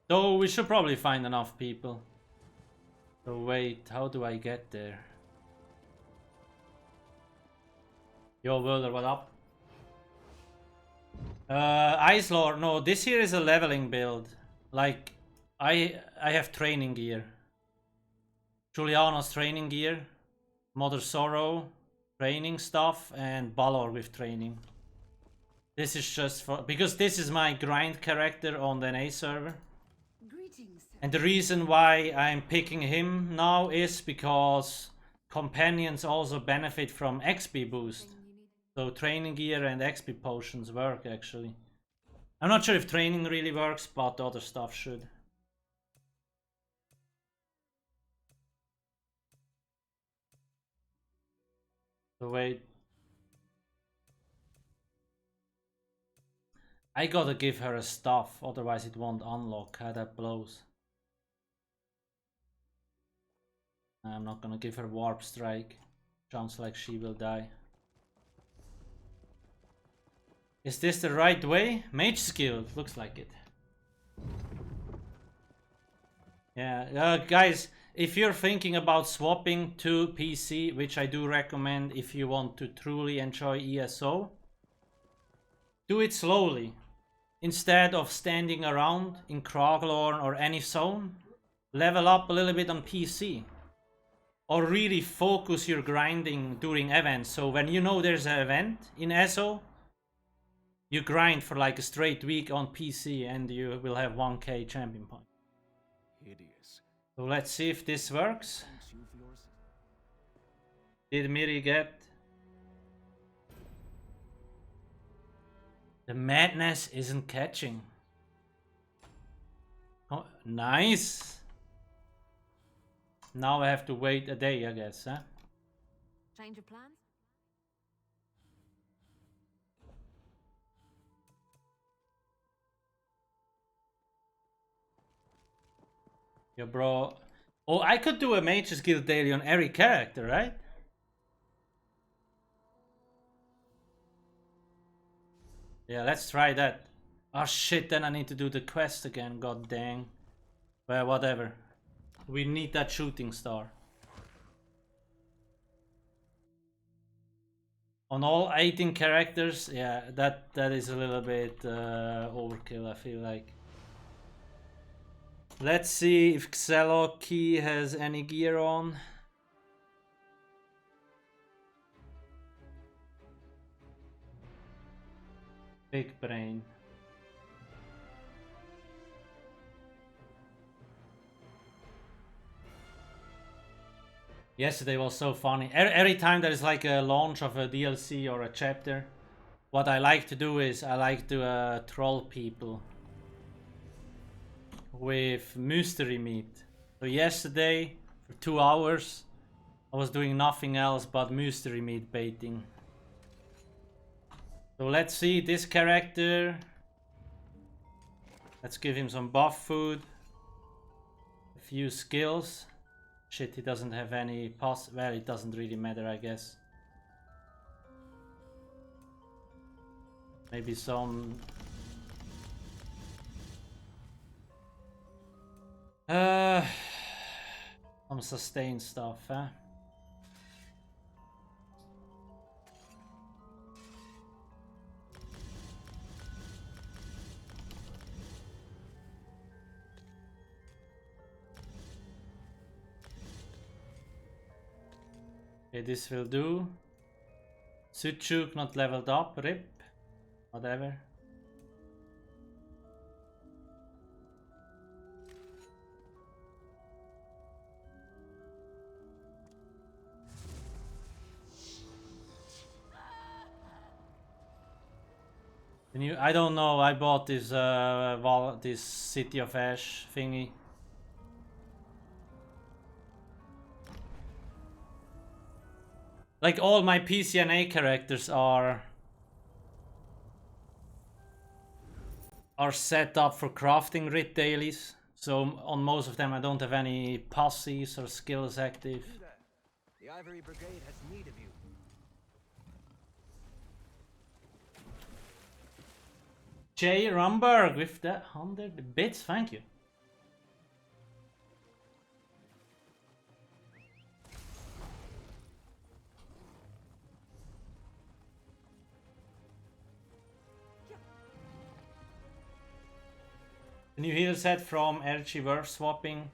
So we should probably find enough people. So wait, how do I get there? Yo, Wilder, what up? Ice Lord, no, this here is a leveling build. Like, I have training gear. Juliana's training gear. Mother Sorrow, training stuff, and Balor with training. This is just for, because this is my grind character on the NA server. And the reason why I'm picking him now is because companions also benefit from XP boost. So training gear and XP potions work actually. I'm not sure if training really works, but other stuff should. So wait. I gotta give her a staff, otherwise it won't unlock. How that blows. I'm not gonna give her warp strike. Sounds like she will die. Is this the right way? Mage skill, looks like it. Yeah, guys, if you're thinking about swapping to PC, which I do recommend if you want to truly enjoy ESO, do it slowly. Instead of standing around in Kroglorn or any zone, level up a little bit on PC. Or really focus your grinding during events. So when you know there's an event in ESO, you grind for like a straight week on PC and you will have 1k champion point. Hideous. So let's see if this works. Thanks you for your assistance. Did Miri get? The madness isn't catching. Oh, nice. Now I have to wait a day, I guess, huh? Change of plans? Yo, bro. Oh, I could do a Mage's Guild daily on every character, right? Yeah, let's try that. Oh shit, then I need to do the quest again, god dang. Well, whatever. We need that shooting star. On all 18 characters, yeah, that is a little bit overkill, I feel like. Let's see if Xeloki has any gear on. Big brain. Yesterday was so funny. Every time there is like a launch of a DLC or a chapter, what I like to do is I like to troll people with mystery meat. So yesterday, for 2 hours, I was doing nothing else but mystery meat baiting. So let's see this character. Let's give him some buff food. A few skills. Shit, he doesn't have any well, it doesn't really matter, I guess. Maybe some... some sustain stuff, huh? Okay, this will do. Suchuk not leveled up, rip. Whatever. I don't know, I bought this this City of Ash thingy. Like all my PCNA characters are set up for crafting writ dailies. So on most of them I don't have any posses or skills active. The Ivory Brigade has need of you. Jay Rumberg with the 100 bits, thank you. The new heal set from RG worth swapping.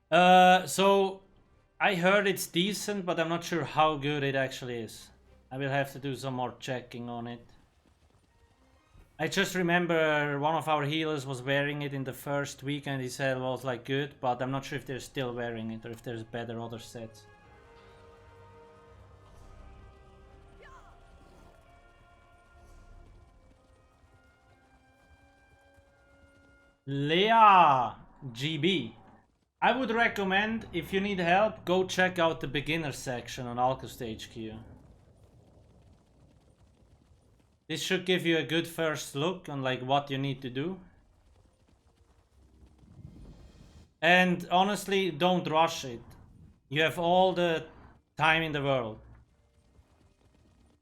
So I heard it's decent, but I'm not sure how good it actually is. I will have to do some more checking on it. I just remember one of our healers was wearing it in the first week and he said it was like good, but I'm not sure if they're still wearing it or if there's better other sets. Leah GB. I would recommend, if you need help, go check out the beginner section on Alcast HQ. This should give you a good first look on like what you need to do. And honestly, don't rush it. You have all the time in the world.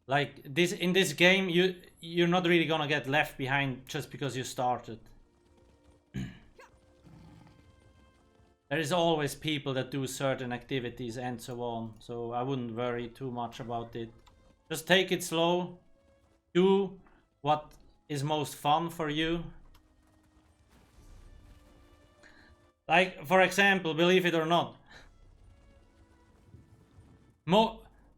Like this in this game, you're not really gonna get left behind just because you started. There is always people that do certain activities and so on, so I wouldn't worry too much about it. Just take it slow, do what is most fun for you. Like, for example, believe it or not,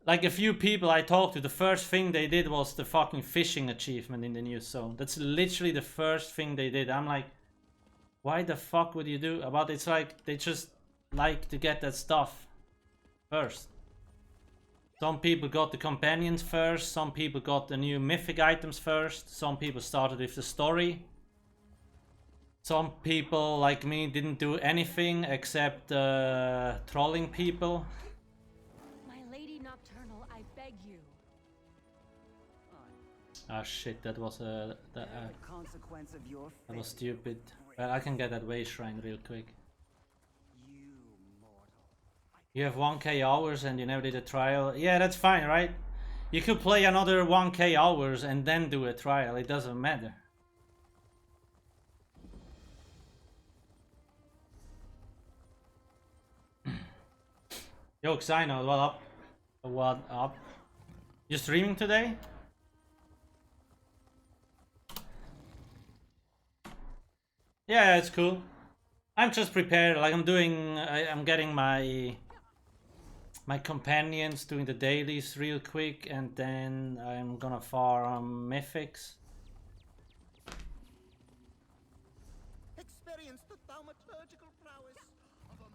like a few people I talked to, the first thing they did was the fucking fishing achievement in the new zone. That's literally the first thing they did. I'm like, why the fuck would you do about it? It's like they just like to get that stuff first. Some people got the companions first, some people got the new mythic items first, some people started with the story. Some people like me didn't do anything except trolling people. My lady nocturnal, I beg you. Ah shit, that was The consequence of your that was fate. stupid. Well, I can get that way shrine real quick. You mortal. You have 1k hours and you never did a trial. Yeah, that's fine, right? You could play another 1k hours and then do a trial. It doesn't matter. Yo, Xino, what up? What up? You streaming today? Yeah, it's cool. I'm just prepared. Like I'm doing, I'm getting my companions, doing the dailies real quick, and then I'm gonna farm mythics. Experience the thaumaturgical prowess of a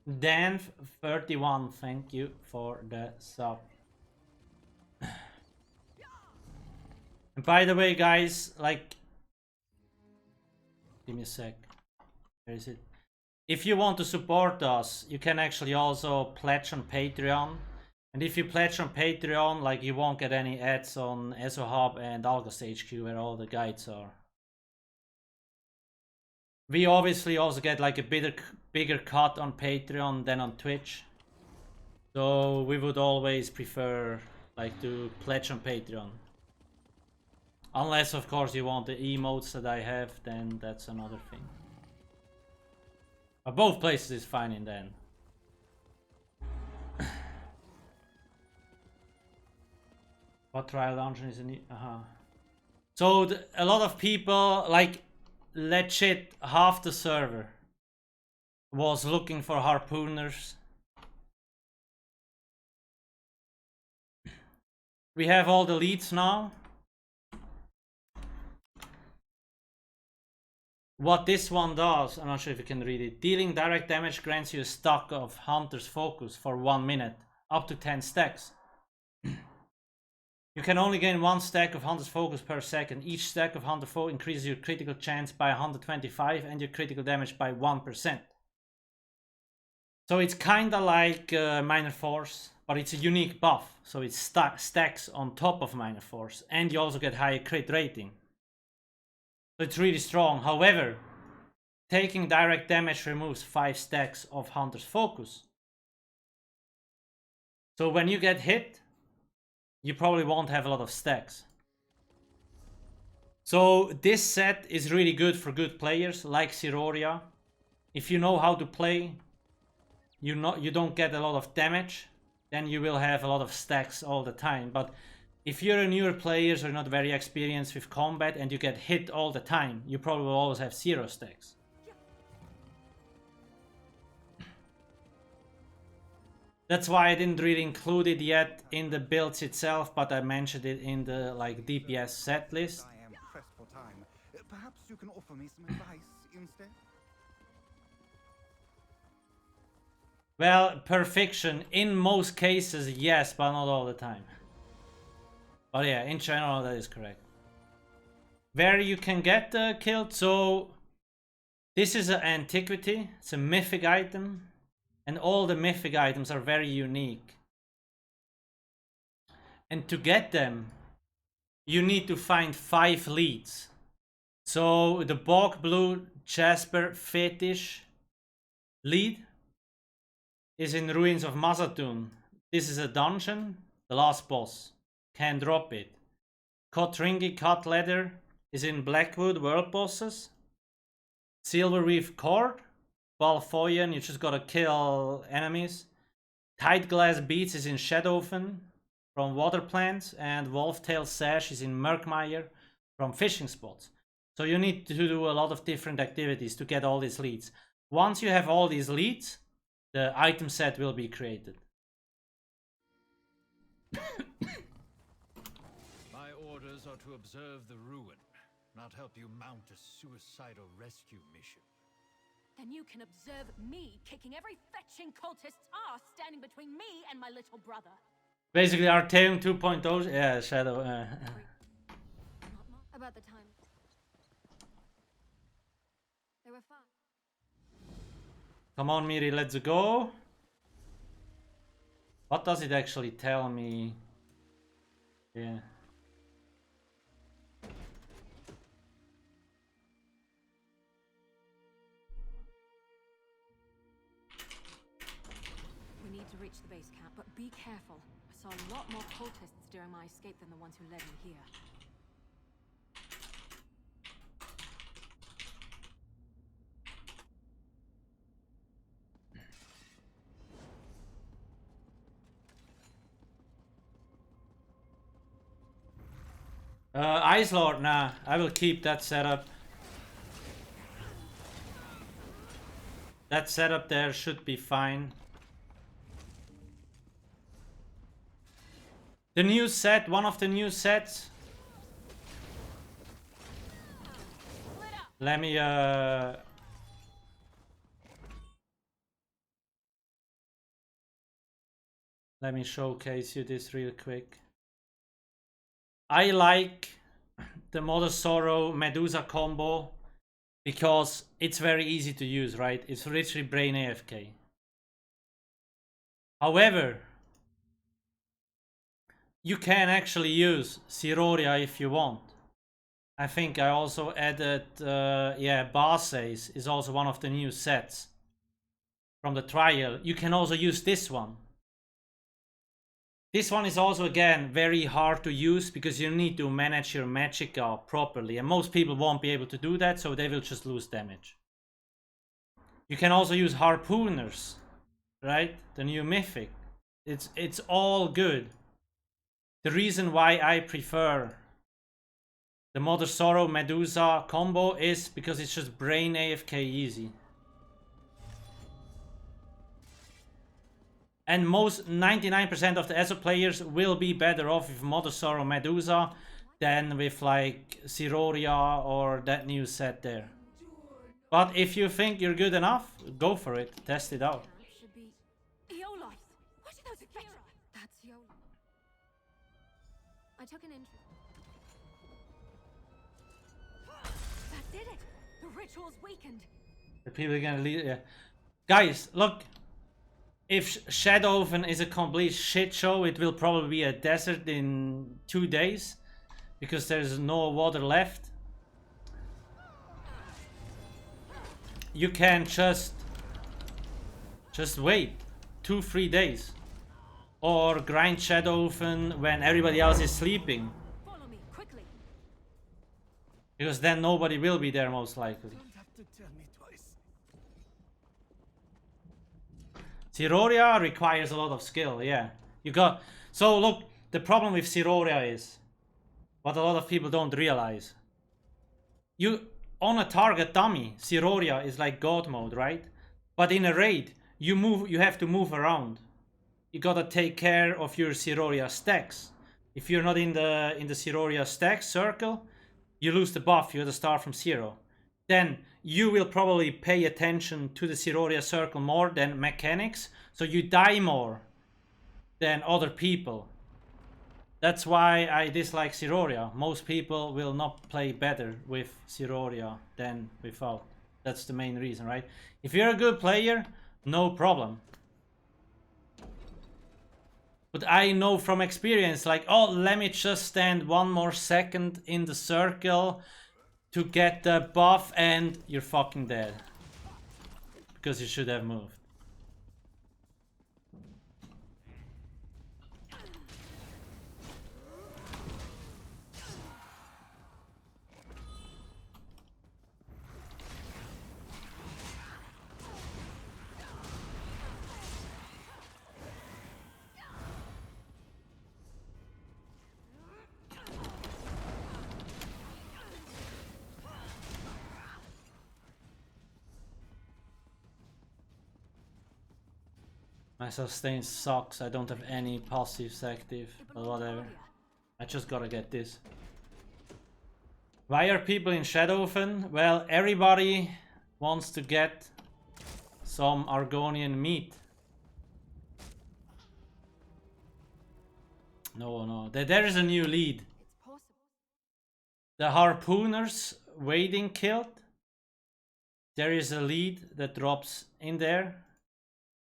master. Dan31, thank you for the sub. And by the way, guys, like, give me a sec. Where is it? If you want to support us, you can actually also pledge on Patreon. And if you pledge on Patreon, like, you won't get any ads on ESO Hub and Alcast HQ where all the guides are. We obviously also get like a bigger cut on Patreon than on Twitch. So we would always prefer like to pledge on Patreon. Unless of course you want the emotes that I have, then that's another thing. But both places is fine in the end. What trial dungeon is a new? So a lot of people, like legit half the server was looking for harpooners. We have all the leads now. What this one does, I'm not sure if you can read it. Dealing direct damage grants you a stack of Hunter's Focus for 1 minute, up to 10 stacks. You can only gain 1 stack of Hunter's Focus per second. Each stack of Hunter Focus increases your critical chance by 125 and your critical damage by 1%. So it's kinda like Minor Force, but it's a unique buff. So it stacks on top of Minor Force, and you also get higher crit rating. So it's really strong. However, taking direct damage removes 5 stacks of Hunter's Focus. So when you get hit, you probably won't have a lot of stacks. So this set is really good for good players like Siroria. If you know how to play, you don't get a lot of damage, then you will have a lot of stacks all the time. But if you're a newer player or not very experienced with combat and you get hit all the time, you probably will always have 0 stacks. That's why I didn't really include it yet in the builds itself, but I mentioned it in the like DPS set list. I am pressed for time. Perhaps you can offer me some advice instead? Well, perfection in most cases, yes, but not all the time. But yeah, in general, that is correct. where you can get killed. So this is an antiquity, it's a mythic item, and all the mythic items are very unique. And to get them, you need to find 5 leads. So the Bog Blue Jasper Fetish lead is in Ruins of Mazatun. This is a dungeon, the last boss. Can drop it. Kotringi Cut Leather is in Blackwood World Bosses. Silver Reef Cord, Balfoyan, you just gotta kill enemies. Tight Glass Beads is in Shadowfen from Water Plants, and Wolftail Sash is in Murkmire from Fishing Spots. So you need to do a lot of different activities to get all these leads. Once you have all these leads, the item set will be created. My orders are to observe the ruin, not help you mount a suicidal rescue mission. Then you can observe me kicking every fetching cultist's ass standing between me and my little brother. Basically, Arteum 2.0. Yeah, Shadow. About the time. They were fun. Come on, Miri, let's go. What does it actually tell me? Yeah. We need to reach the base camp, but be careful. I saw a lot more cultists during my escape than the ones who led me here. Ice Lord, nah, I will keep that setup. That setup there should be fine. The new set, one of the new sets. Let me showcase you this real quick. I like the Mother Sorrow Medusa combo because it's very easy to use, right? It's literally brain AFK. However, you can actually use Siroria if you want. I think I also added, yeah, Bases is also one of the new sets from the trial. You can also use this one. This one is also, again, very hard to use because you need to manage your magicka properly. And most people won't be able to do that, so they will just lose damage. You can also use Harpooners, right? The new mythic. It's all good. The reason why I prefer the Mother Sorrow Medusa combo is because it's just brain AFK easy. And most 99% of the ESO players will be better off with Mother Sorrow Medusa than with like Siroria or that new set there. But if you think you're good enough, go for it. Test it out. Should be Eolith. What are those effects? That's Eolith. I took an interest. That did it. The ritual's weakened. The people are gonna leave. Yeah, guys, look. If Shadowfen is a complete shit show, it will probably be a desert in 2 days because there's no water left. You can just wait 2-3 days or grind Shadowfen when everybody else is sleeping, Follow me quickly. because then nobody will be there most likely. Don't have to tell me twice. Siroria requires a lot of skill, yeah. You got... So look, the problem with Siroria is what a lot of people don't realize. You, on a target dummy, Siroria is like God mode, right? But in a raid, you have to move around. You gotta take care of your Siroria stacks. If you're not in the Siroria stack circle, you lose the buff, you gotta start from 0. Then you will probably pay attention to the Siroria circle more than mechanics, so you die more than other people. That's why I dislike Siroria. Most people will not play better with Siroria than without. That's the main reason, right? If you're a good player, no problem. But I know from experience, like, oh, let me just stand 1 more second in the circle to get the buff and you're fucking dead. Because you should have moved. My sustain sucks, I don't have any passives active, but whatever. I just gotta get this. Why are people in Shadowfen? Well, everybody wants to get some Argonian meat. No, there is a new lead. It's possible. The Harpooners Wading Kilt. There is a lead that drops in there.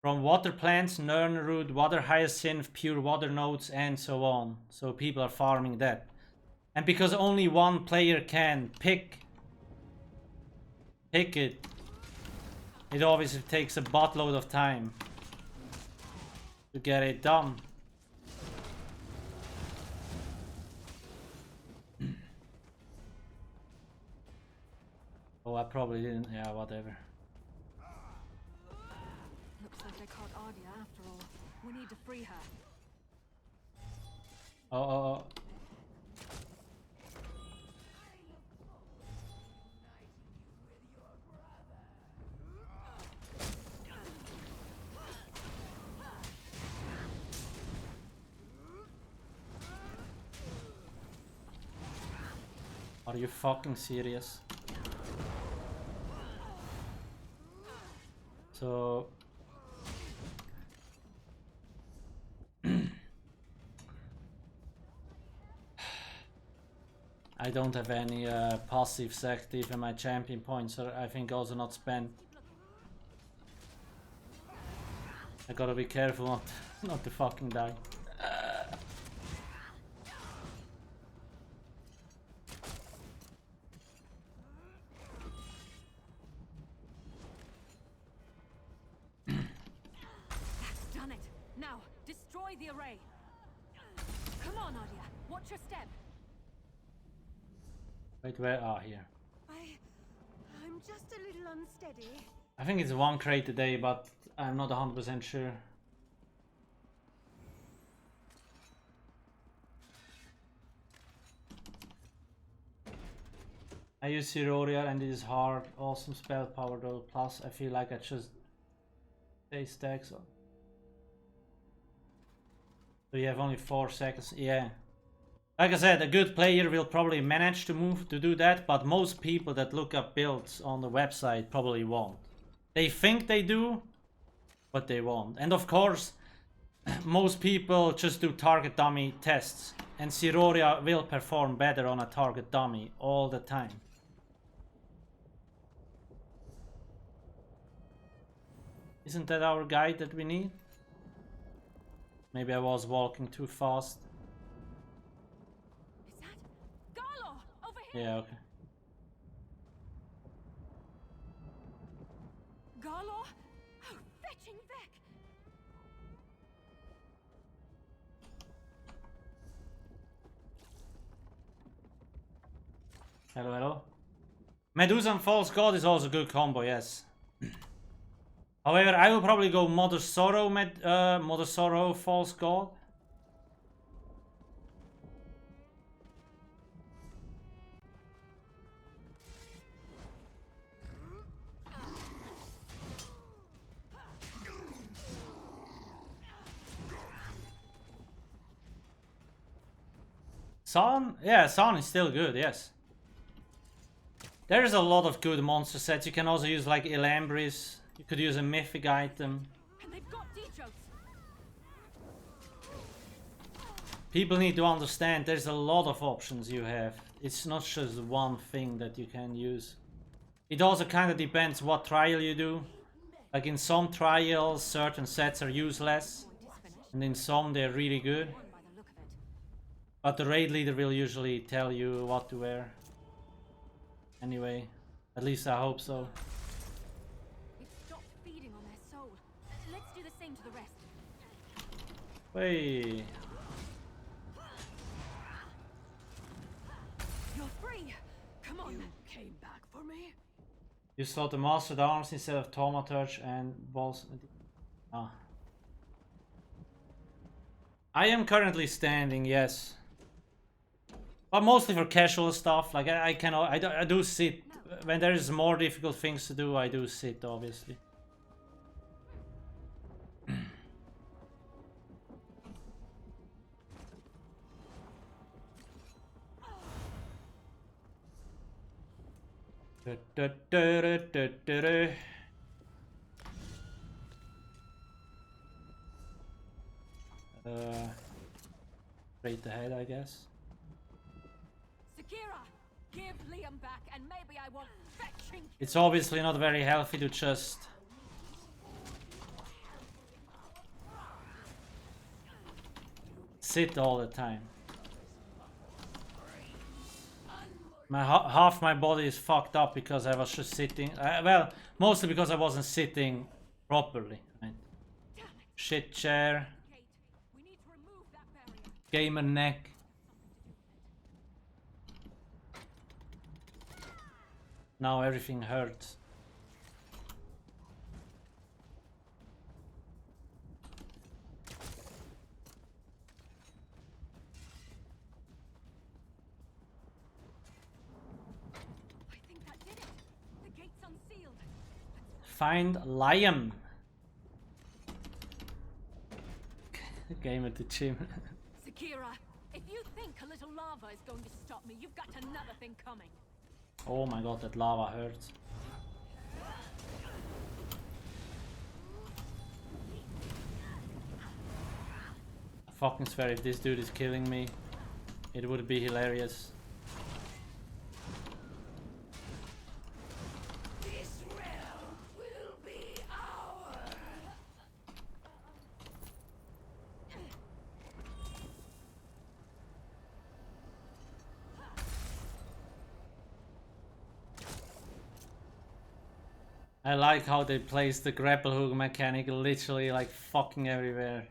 From water plants, Nernroot, water hyacinth, pure water nodes, and so on. So people are farming that. And because only one player can pick it, it obviously takes a buttload of time to get it done. Oh, I probably didn't. Yeah, whatever. Looks like I caught Ardia after all. We need to free her. Oh. Are you fucking serious? So I don't have any passives active and my champion points are, I think, also not spent. I gotta be careful not to fucking die. That's done it. Now, destroy the array. Come on, Ardia. Watch your step. Wait, where? Ah, here. I'm just a little unsteady. I think it's 1 crate today, but I'm not 100% sure. I use Siroria and it is hard. Awesome spell power though. Plus, I feel like I just stay stacks on. So you have only 4 seconds. Yeah. Like I said, a good player will probably manage to do that, but most people that look up builds on the website probably won't. They think they do, but they won't. And of course, most people just do target dummy tests, and Siroria will perform better on a target dummy all the time. Isn't that our guide that we need? Maybe I was walking too fast. Is that Garlo over here? Yeah, okay. Garlo? Oh, fetching Vec. Hello, hello. Medusa and False God is also a good combo, yes. However, I will probably go Mother Sorrow, Mother Sorrow, False God. Son? Yeah, Son is still good, yes. There's a lot of good monster sets. You can also use like Elambris. You could use a mythic item. And they've got Dejos. People need to understand there's a lot of options you have. It's not just one thing that you can use. It also kind of depends what trial you do. Like in some trials, certain sets are useless, and in some they're really good. But the raid leader will usually tell you what to wear. Anyway, at least I hope so. It stopped feeding on their soul. Let's do the same to the rest. Hey. You're free. Come on. You came back for me. You saw the mastered arms instead of thaumaturge and balls. Ah. I am currently standing, yes. But mostly for casual stuff. Like I do sit when there is more difficult things to do. I do sit, obviously. Straight ahead, I guess. Sakira, give Liam back, and maybe I won't fetching. It's obviously not very healthy to just sit all the time. Half my body is fucked up because I was just sitting. Well, mostly because I wasn't sitting properly. Right? Shit chair. We need to remove that barrier. Gamer neck. Now everything hurts. Find Liam. Game at the gym. Sakira, if you think a little lava is going to stop me, you've got another thing coming. Oh my god, that lava hurts. I fucking swear if this dude is killing me, it would be hilarious. I like how they place the grapple hook mechanic literally like fucking everywhere.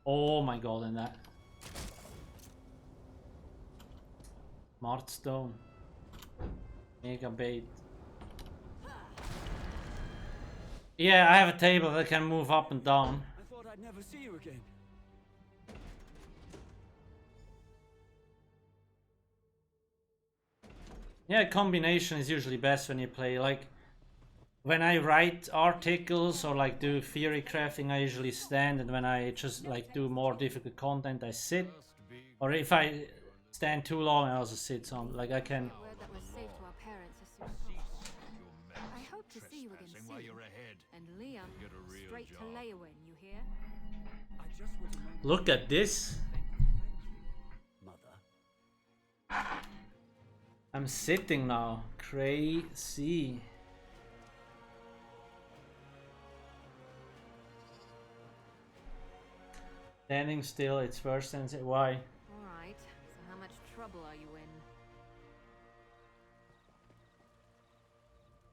Oh my god, and that. Smart stone. Mega bait. Yeah, I have a table that can move up and down. I thought I'd never see you again. Yeah, combination is usually best when you play. Like, when I write articles or like do theory crafting, I usually stand, and when I just like do more difficult content, I sit. Or if I stand too long, I also sit. So like I can. Word that was safe to our parents as soon as possible. I hope to see you again soon. And Liam, straight to Leowin, you hear? I just want to know. Look at this. Mother. I'm sitting now. Crazy. Standing still, it's worse than why? Alright, so how much trouble are you in?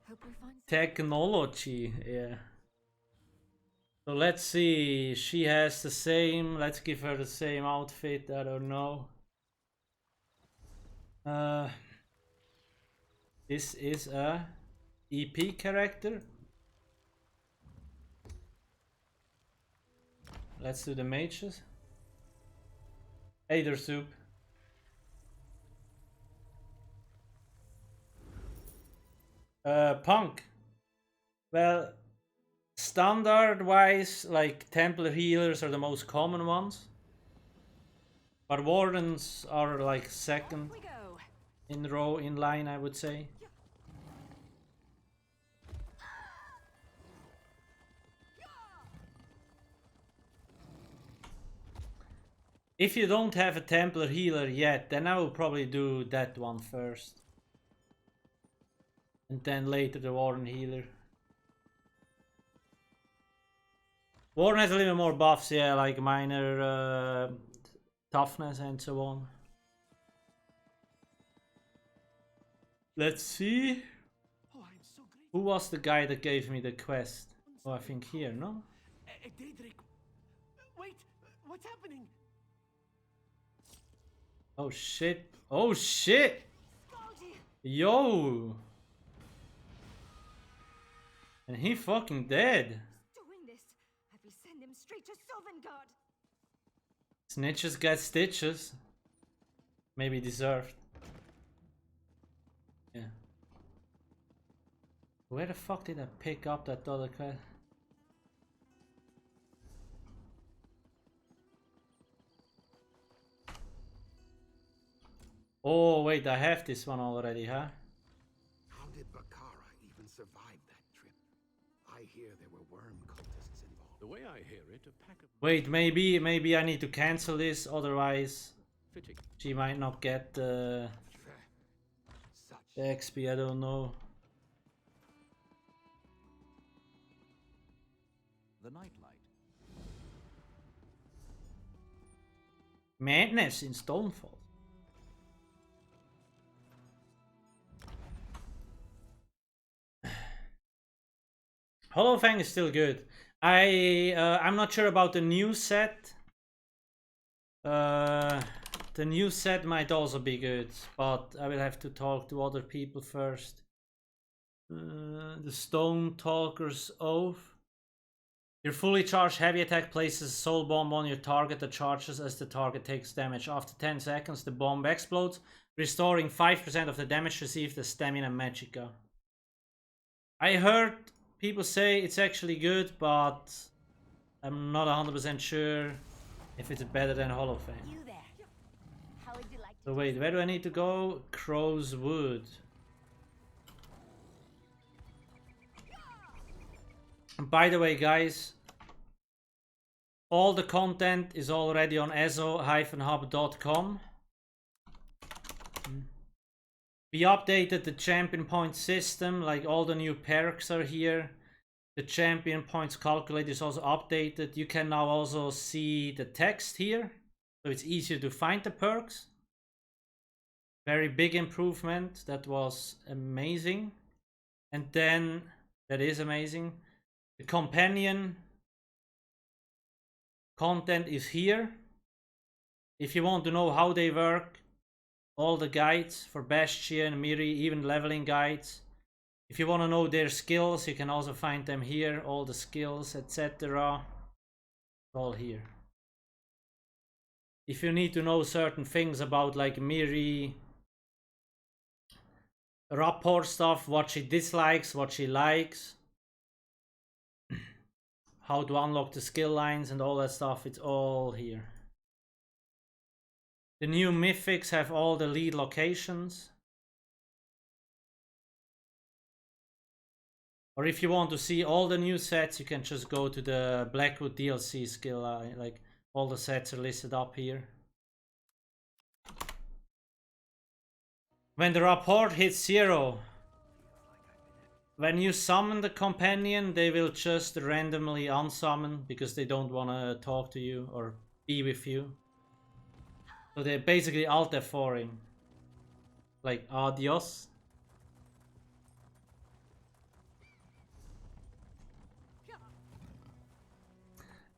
Hope we find Technology, yeah. So let's see. She has the same. Let's give her the same outfit. I don't know. This is a EP character. Let's do the mages. Aider soup. Punk. Well, standard wise, like Templar healers are the most common ones. But wardens are like second in row, in line, I would say. If you don't have a Templar healer yet, then I will probably do that one first. And then later the Warren healer. Warren has a little more buffs, yeah, like minor toughness and so on. Let's see. Oh, I'm so grateful. Who was the guy that gave me the quest? Oh, I think here, no? Daedric. Wait, what's happening? Oh shit. Oh shit! Yo! And he fucking dead. Doing this, I will send him straight to Sovngarde. Snitches get stitches. Maybe deserved. Yeah. Where the fuck did I pick up that other quest? Oh wait, I have this one already, huh? How did Bakara even survive that trip? I hear there were worm cultists involved. The way I hear it, a pack of Wait, maybe I need to cancel this, otherwise fitting. she might not get the XP, I don't know. The nightlight. Madness in Stonefall. Hollow Fang is still good. I'm not sure about the new set. The new set might also be good, but I will have to talk to other people first. The Stone Talker's Oath. Your fully charged heavy attack places a soul bomb on your target that charges as the target takes damage. After 10 seconds, the bomb explodes, restoring 5% of the damage received as stamina magicka. I heard people say it's actually good, but I'm not 100% sure if it's better than Hollow Fang. You there. How would you like So wait, where do I need to go? Crow's Wood. And by the way, guys, all the content is already on ESO-hub.com. We updated the champion point system, like all the new perks are here. The champion points calculator is also updated. You can now also see the text here, so it's easier to find the perks. Very big improvement. That was amazing. And then, that is amazing. The companion content is here. If you want to know how they work, all the guides for Bastion, Miri, even leveling guides. If you want to know their skills, you can also find them here. All the skills, etc. All here. If you need to know certain things about like Miri, rapport stuff, what she dislikes, what she likes, how to unlock the skill lines and all that stuff, it's all here. The new mythics have all the lead locations. Or if you want to see all the new sets, you can just go to the Blackwood DLC skill line. Like all the sets are listed up here. When the rapport hits 0, when you summon the companion, they will just randomly unsummon because they don't want to talk to you or be with you. So they're basically alt F4ing. Like adios.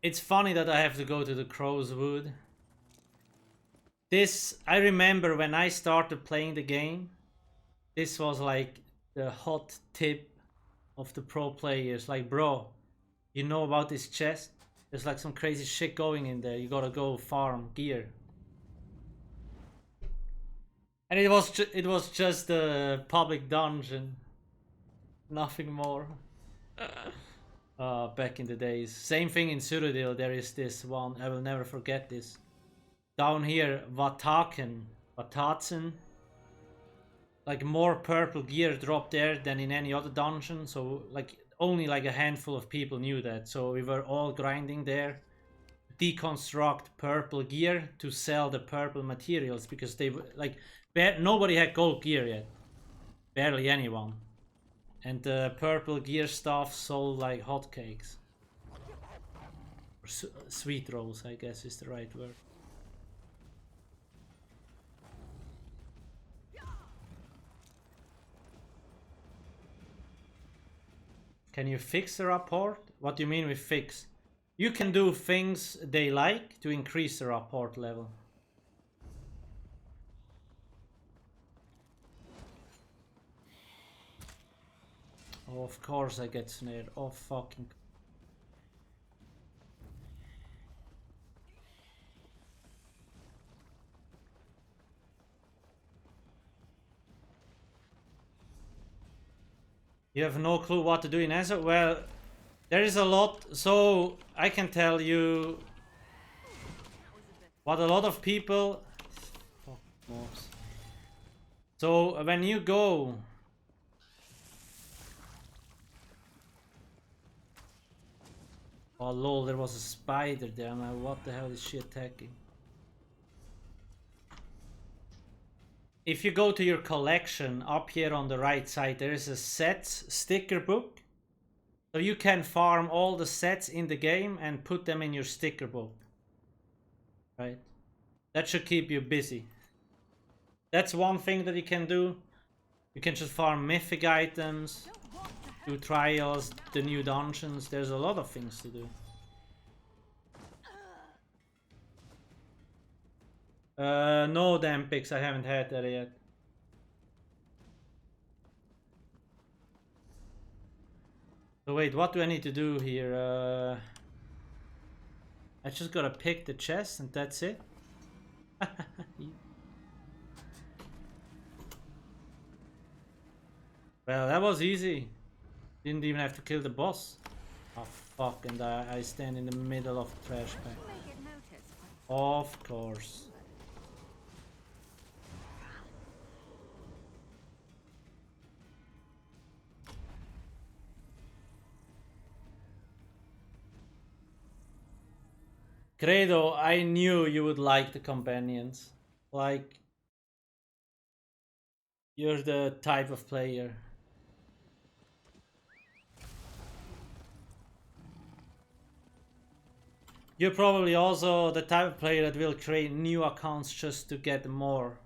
It's funny that I have to go to the Crow's Wood. This, I remember when I started playing the game, this was like the hot tip of the pro players. Like, bro, you know about this chest? There's like some crazy shit going in there. You gotta go farm gear. And it was just a public dungeon. Nothing more. Back in the days. Same thing in Cyrodiil, there is this one, I will never forget this. Down here, Vataken, like more purple gear dropped there than in any other dungeon, so like only like a handful of people knew that, so we were all grinding there. deconstruct purple gear to sell the purple materials, because they like nobody had gold gear yet, barely anyone, and the purple gear stuff sold like hotcakes. Or sweet rolls, I guess is the right word. Can you fix the rapport? What do you mean with fix? You can do things they like to increase the rapport level. Oh, of course I get snared. Oh, fucking... You have no clue what to do in ESO? Well, there is a lot, so I can tell you what a lot of people... Fuck, mobs. So when you go... Oh lol, there was a spider there. I'm like, what the hell is she attacking? If you go to your collection, up here on the right side, there is a sets sticker book. So you can farm all the sets in the game and put them in your sticker book. Right? That should keep you busy. That's one thing that you can do. You can just farm mythic items, do trials, the new dungeons. There's a lot of things to do. No damn picks, I haven't had that yet. So wait, what do I need to do here? I just gotta pick the chest and that's it. Well, that was easy. Didn't even have to kill the boss. Oh fuck, and I stand in the middle of the trash bag. Of course. Credo, I knew you would like the companions. Like, you're the type of player. You're probably also the type of player that will create new accounts just to get more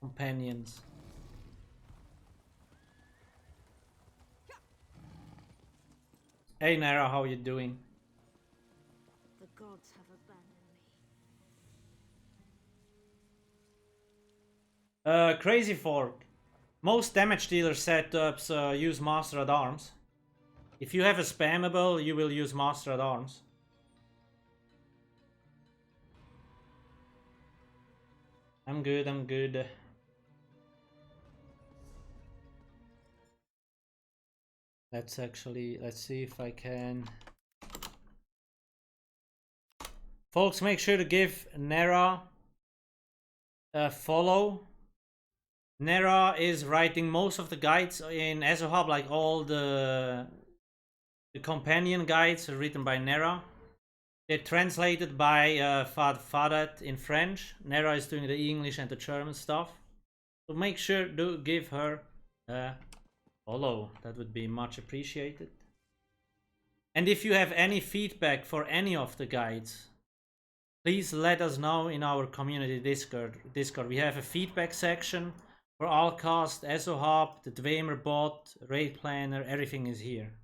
companions. Hey Nara, how you doing? The gods have abandoned me. Crazy Fork. Most damage dealer setups use Master at Arms. If you have a spammable, you will use Master at Arms. I'm good, I'm good. Let's see if I can. Folks, make sure to give Nera a follow. Nera is writing most of the guides in ESO Hub, like all the companion guides are written by Nera. They're translated by Fadat in French. Nera is doing the English and the German stuff. So make sure to give her a follow. That would be much appreciated. And if you have any feedback for any of the guides, please let us know in our community Discord. We have a feedback section for Alcast, ESO Hub, the Dwemer bot, Raid Planner, everything is here.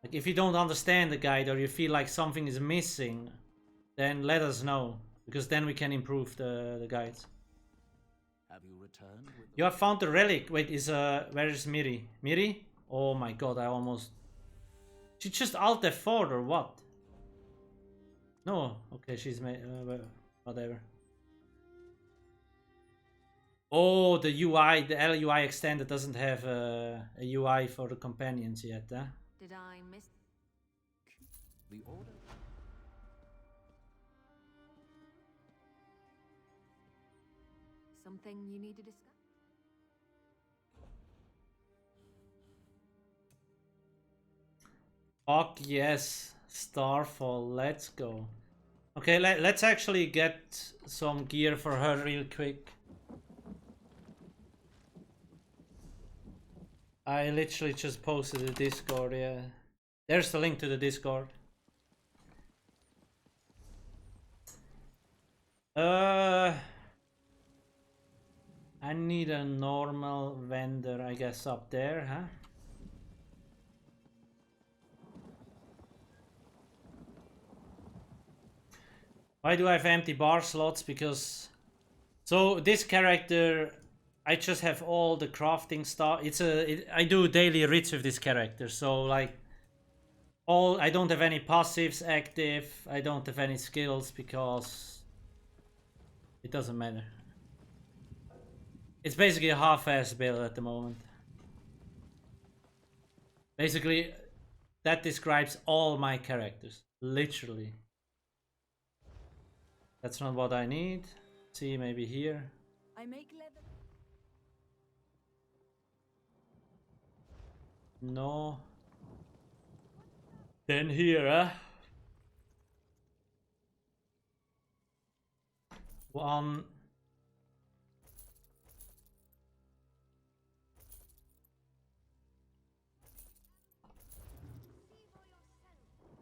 Like if you don't understand the guide or you feel like something is missing, then let us know, because then we can improve the guides. Have you returned with You have found the relic. Wait, where is Miri? Miri? Oh my god, I almost... She just Alt F4 or what? No, okay, she's made... whatever. Oh, the UI, the LUI extended doesn't have a UI for the companions yet, huh? Did I miss? the order? Something you need to discuss? Fuck yes, Starfall, let's go. Okay, let's actually get some gear for her real quick. I literally just posted the Discord, yeah. There's the link to the Discord. I need a normal vendor, I guess, up there, huh? Why do I have empty bar slots? Because... So, this character... I just have all the crafting stuff. I do daily reads with this character, so like... I don't have any passives active, I don't have any skills because... It doesn't matter. It's basically a half-ass build at the moment. Basically, that describes all my characters. Literally. That's not what I need. See, maybe here. I make leather. No. Then here, huh? One.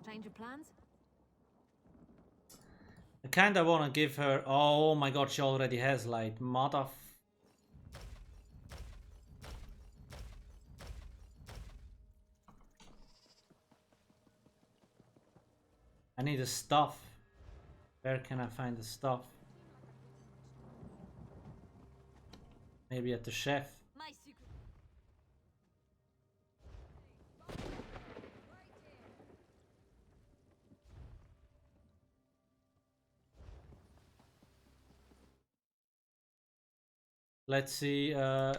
Change of plans? I kinda wanna give her... Oh my god, she already has light. I need the stuff. Where can I find the stuff? Maybe at the chef. My secret. Let's see, I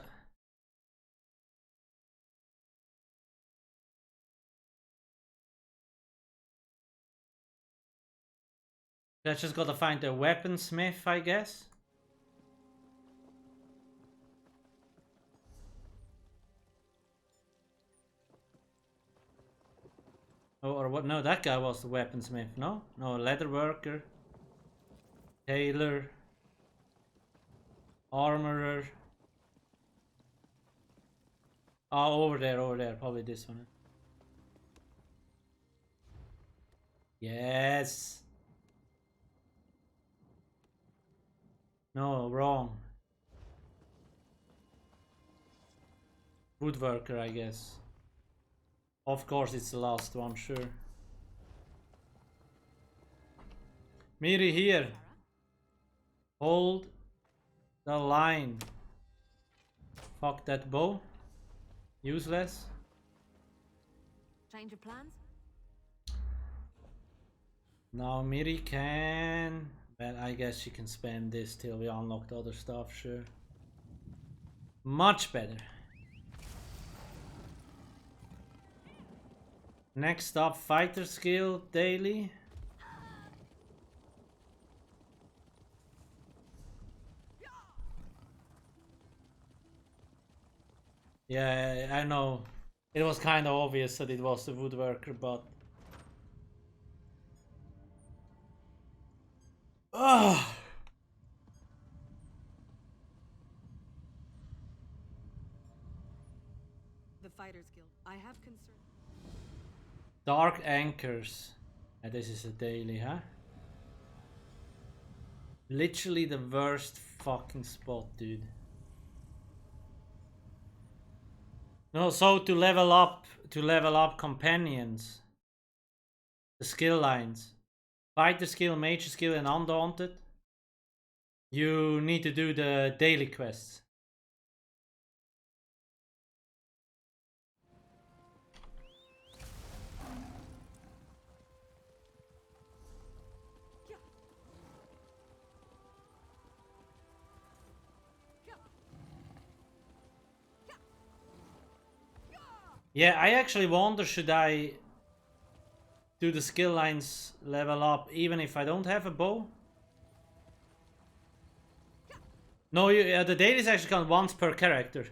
just gotta find a weaponsmith, I guess. Oh, or what? No, that guy was the weaponsmith. No, no, leather worker, tailor, armorer. Oh, over there, probably this one. Yes. No, wrong. Woodworker, I guess. Of course, it's the last one, sure. Miri here. Hold the line. Fuck that bow. Useless. Change of plans? Now Miri can... Well, I guess she can spam this till we unlock the other stuff, sure. Much better. Next up, fighter skill, daily. Yeah, I know. It was kind of obvious that it was the woodworker, but... Ugh. The Fighters Guild. I have concern. Dark Anchors. And this is a daily, huh? Literally the worst fucking spot, dude. No, so to level up companions. The skill lines. Fighter skill, major skill, and undaunted. You need to do the daily quests. Yeah, I actually wonder, should I do the skill lines level up even if I don't have a bow? No, the dailies actually count once per character.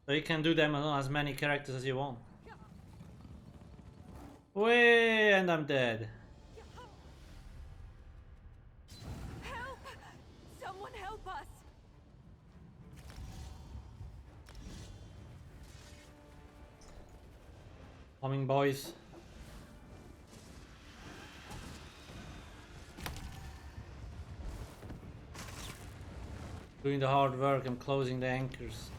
So you can do them on as many characters as you want. Way, and I'm dead. Help! Someone help us! Coming, boys. Doing the hard work, I'm closing the anchors.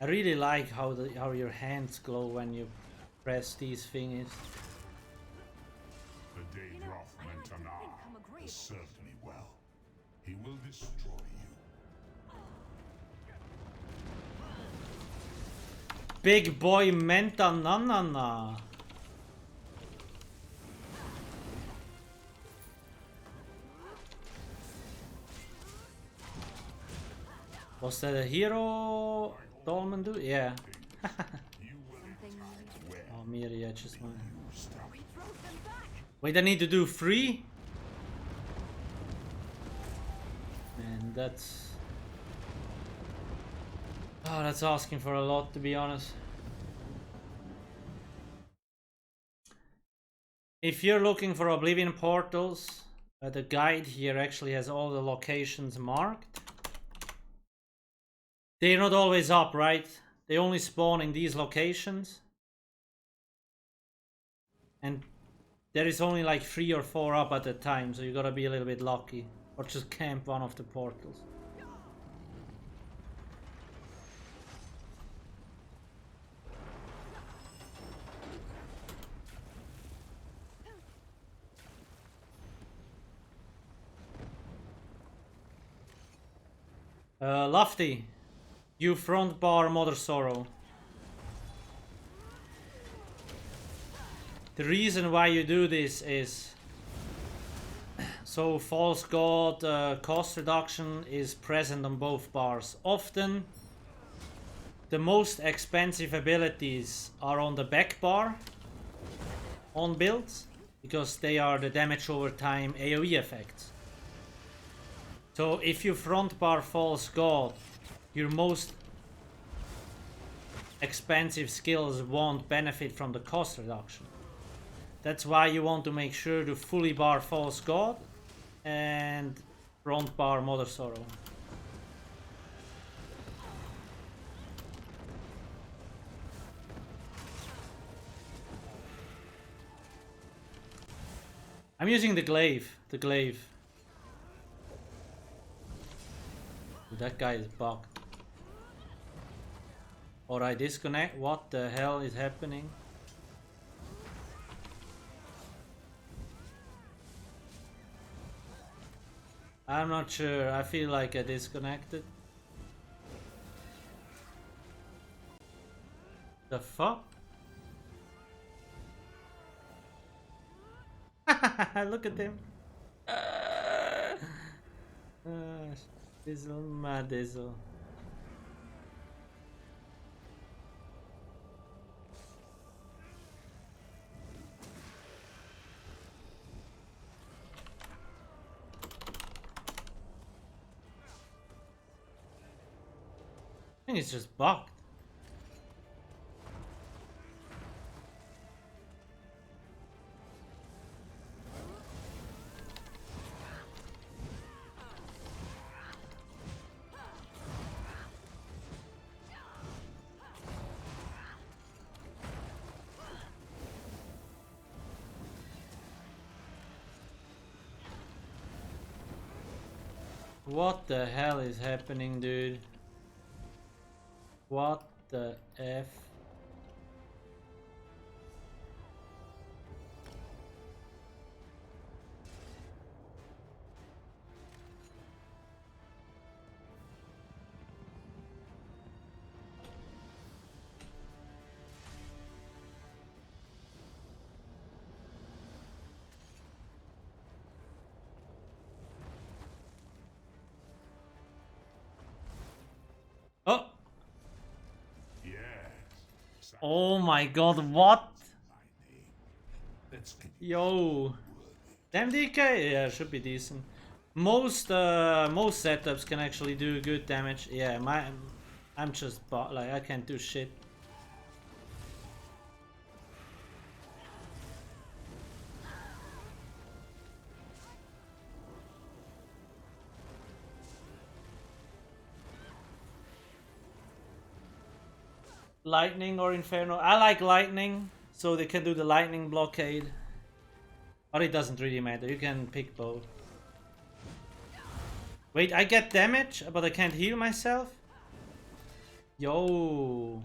I really like how your hands glow when you press these thingies. The Daedroth Mentonar has served me well. He will destroy you. Big boy Mentananana. Was that a hero Dolman do? Yeah. Oh, Miri, I just want. Wait, I need to do 3? Man, that's. Oh, that's asking for a lot, to be honest. If you're looking for Oblivion Portals, the guide here actually has all the locations marked. They're not always up, right? They only spawn in these locations. And there is only like 3 or 4 up at a time, so you gotta be a little bit lucky. Or just camp one of the portals. Lofty, you front bar Mother Sorrow. The reason why you do this is so False God cost reduction is present on both bars. Often the most expensive abilities are on the back bar on builds because they are the damage over time AoE effects. So if you front bar False God, your most expensive skills won't benefit from the cost reduction. That's why you want to make sure to fully bar False God and front bar Mother Sorrow. I'm using the glaive. That guy is bugged. Or I disconnect. What the hell is happening? I'm not sure. I feel like I disconnected. The fuck? Look at him. Dizzle, my dizzle. I think it's just bugged. What the hell is happening, dude? What the F? Oh! Oh my god, what? Yo! Damn DK? Yeah, should be decent. Most setups can actually do good damage. Yeah, I'm just like I can't do shit. Lightning or Inferno. I like lightning, so they can do the lightning blockade. But it doesn't really matter, you can pick both. Wait, I get damage, but I can't heal myself? Yo.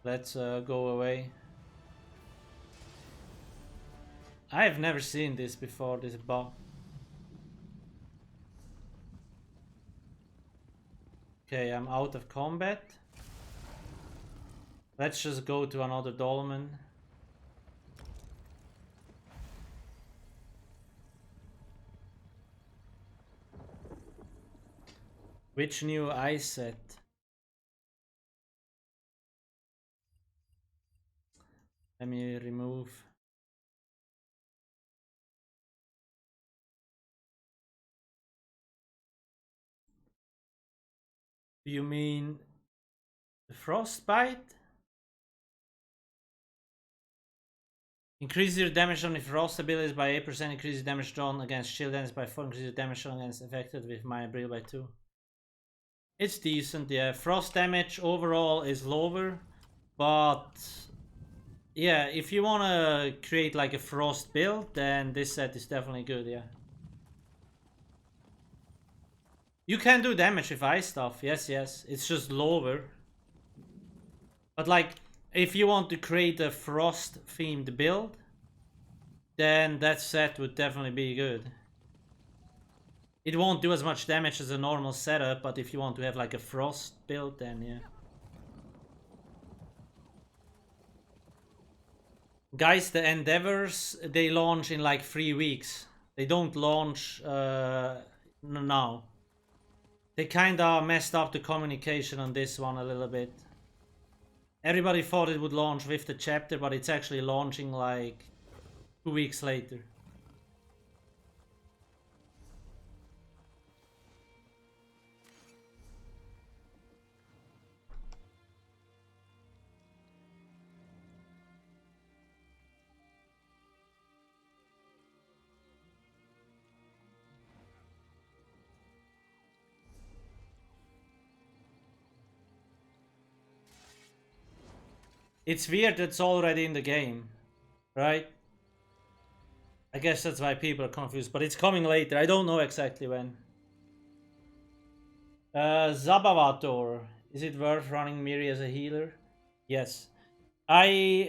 Let's go away. I've never seen this before, this bug. Okay, I'm out of combat. Let's just go to another dolmen. Which new ice set? Let me remove. Do you mean the frostbite? Increase your damage on the frost abilities by 8%, increase your damage drawn against shield enemies by 4, increase your damage drawn against affected with minor breal by 2. It's decent, yeah. Frost damage overall is lower, but yeah, if you wanna create like a frost build, then this set is definitely good, yeah. You can do damage with ice stuff, yes, it's just lower. But like, if you want to create a frost themed build, then that set would definitely be good. It won't do as much damage as a normal setup, but if you want to have like a frost build, then yeah. Guys, the Endeavors, they launch in like 3 weeks. They don't launch now. They kinda messed up the communication on this one a little bit. Everybody thought it would launch with the chapter, but it's actually launching like 2 weeks later. It's weird it's already in the game, right? I guess that's why people are confused, but it's coming later. I don't know exactly when. Zabavator. Is it worth running Miri as a healer? Yes. In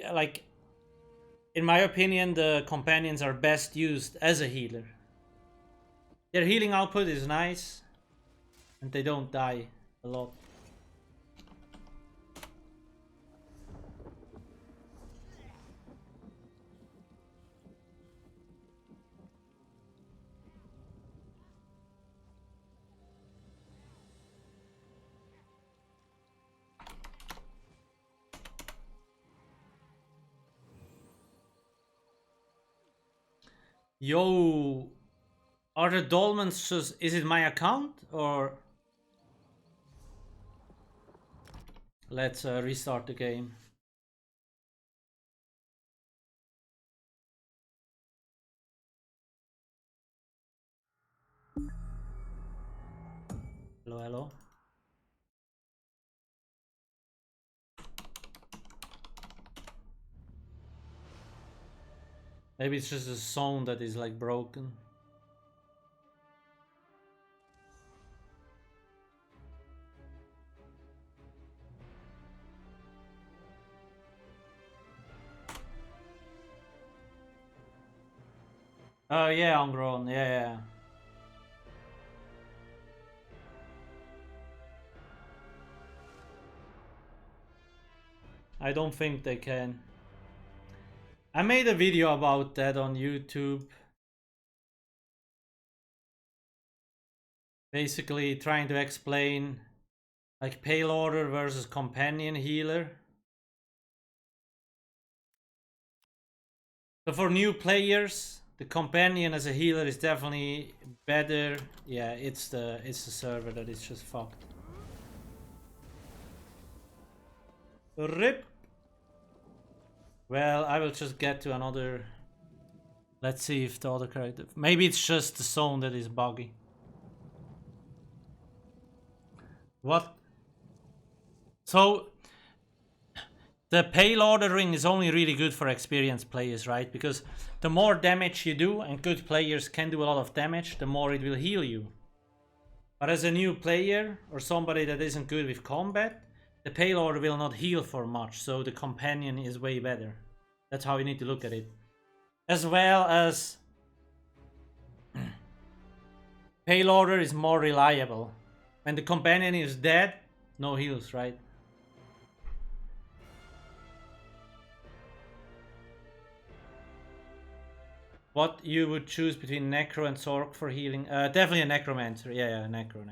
my opinion, the companions are best used as a healer. Their healing output is nice, and they don't die a lot. Yo, are the dolmens just, is it my account or? Let's restart the game. Hello, hello. Maybe it's just a sound that is like broken. Oh yeah, Ungrown, yeah. I don't think they can. I made a video about that on YouTube. Basically trying to explain like Pale Order versus Companion Healer. So for new players, the Companion as a healer is definitely better. Yeah, it's the server that is just fucked. Rip. Well, I will just get to another. Let's see if the other character. Maybe it's just the zone that is buggy. What? So the payload ring is only really good for experienced players, right? Because the more damage you do, and good players can do a lot of damage, the more it will heal you. But as a new player or somebody that isn't good with combat, the payload will not heal for much, so the companion is way better. That's how you need to look at it. As well as payloader is more reliable. When the companion is dead, no heals, right? What you would choose between Necro and Zork for healing? Definitely a Necromancer. Yeah, Necro.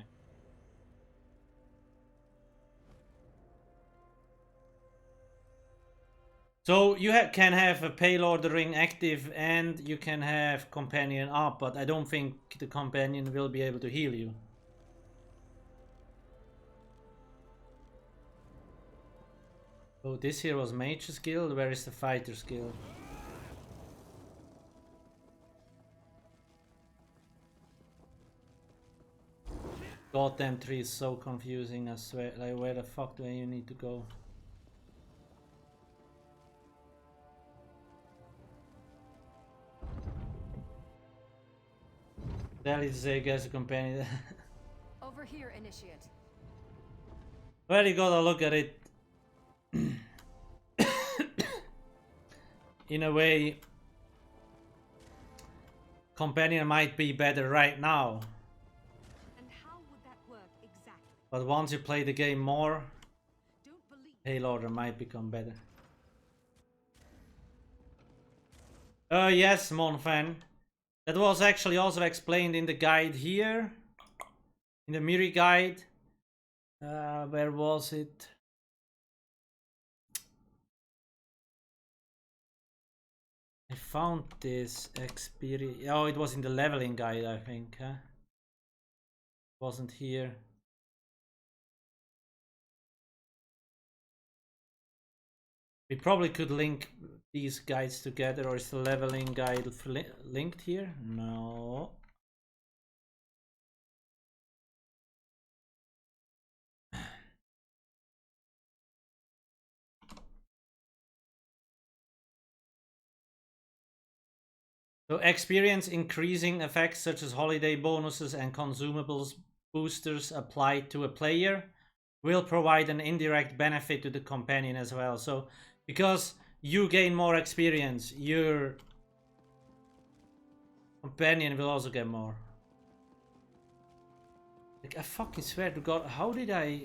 So you can have a payload ring active and you can have companion up, but I don't think the companion will be able to heal you. So this here was Mage's Guild. Where is the Fighter's Guild? Goddamn tree is so confusing, I swear. Like, where the fuck do you need to go? Dailies as a companion. Over here, Initiate. Well, you gotta look at it in a way. Companion might be better right now. And how would that work exactly? But once you play the game more, payloader might become better. Yes, Monfan. That was actually also explained in the guide here. In the Miri guide. Where was it? I found this experience. Oh, it was in the leveling guide, I think. Huh? Wasn't here. We probably could link these guides together, or is the leveling guide linked here? No. So experience increasing effects such as holiday bonuses and consumables boosters applied to a player will provide an indirect benefit to the companion as well. So because you gain more experience, your companion will also get more. Like, I fucking swear to God, how did I...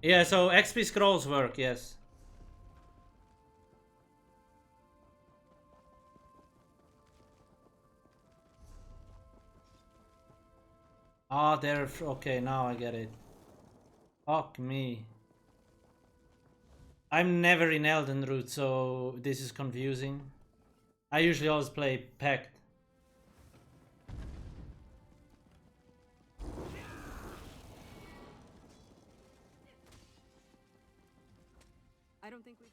Yeah, so XP scrolls work, yes. Ah, they're... Okay, now I get it. Fuck me. I'm never in Elden Root, so this is confusing. I usually always play Pact. I don't think we...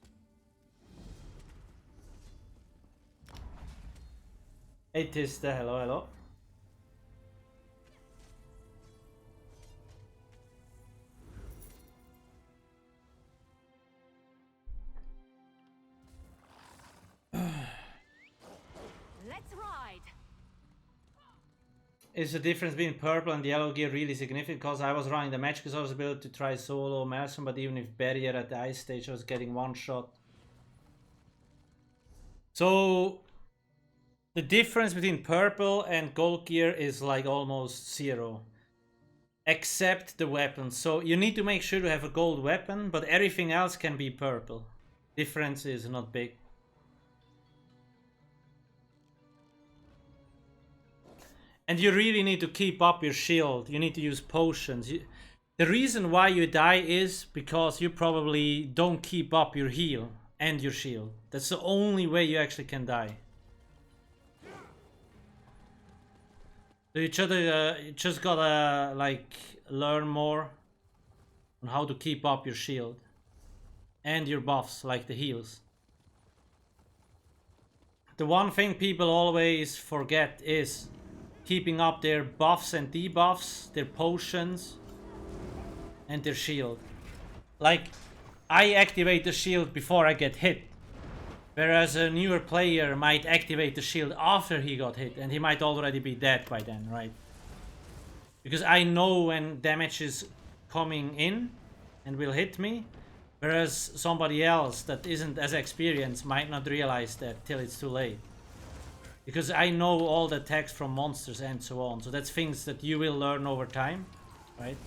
Hey Tista, hello. Let's ride. Is the difference between purple and yellow gear really significant? Because I was running the match because I was able to try solo Maelstrom, but even if barrier at the ice stage I was getting one shot. So the difference between purple and gold gear is like almost zero. Except the weapons. So you need to make sure to have a gold weapon, but everything else can be purple. Difference is not big. And you really need to keep up your shield. You need to use potions. The reason why you die is because you probably don't keep up your heal and your shield. That's the only way you actually can die. So you just gotta like learn more on how to keep up your shield and your buffs, like the heals. The one thing people always forget is keeping up their buffs and debuffs, their potions, and their shield. Like, I activate the shield before I get hit, whereas a newer player might activate the shield after he got hit, and he might already be dead by then, right? Because I know when damage is coming in and will hit me, whereas somebody else that isn't as experienced might not realize that till it's too late. Because I know all the attacks from monsters and so on, so that's things that you will learn over time, right?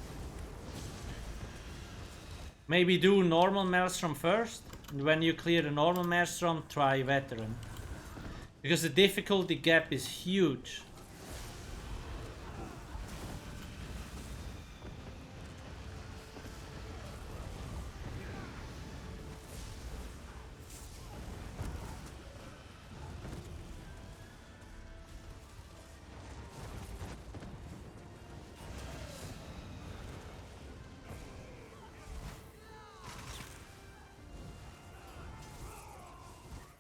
Maybe do normal Maelstrom first, and when you clear the normal Maelstrom, try Veteran. Because the difficulty gap is huge.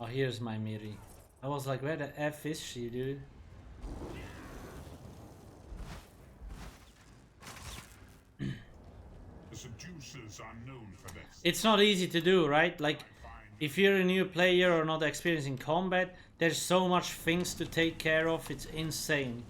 Oh, here's my Miri. I was like, where the F is she, dude? The seducers are known for this. It's not easy to do, right? Like, if you're a new player or not experienced in combat, there's so much things to take care of, it's insane.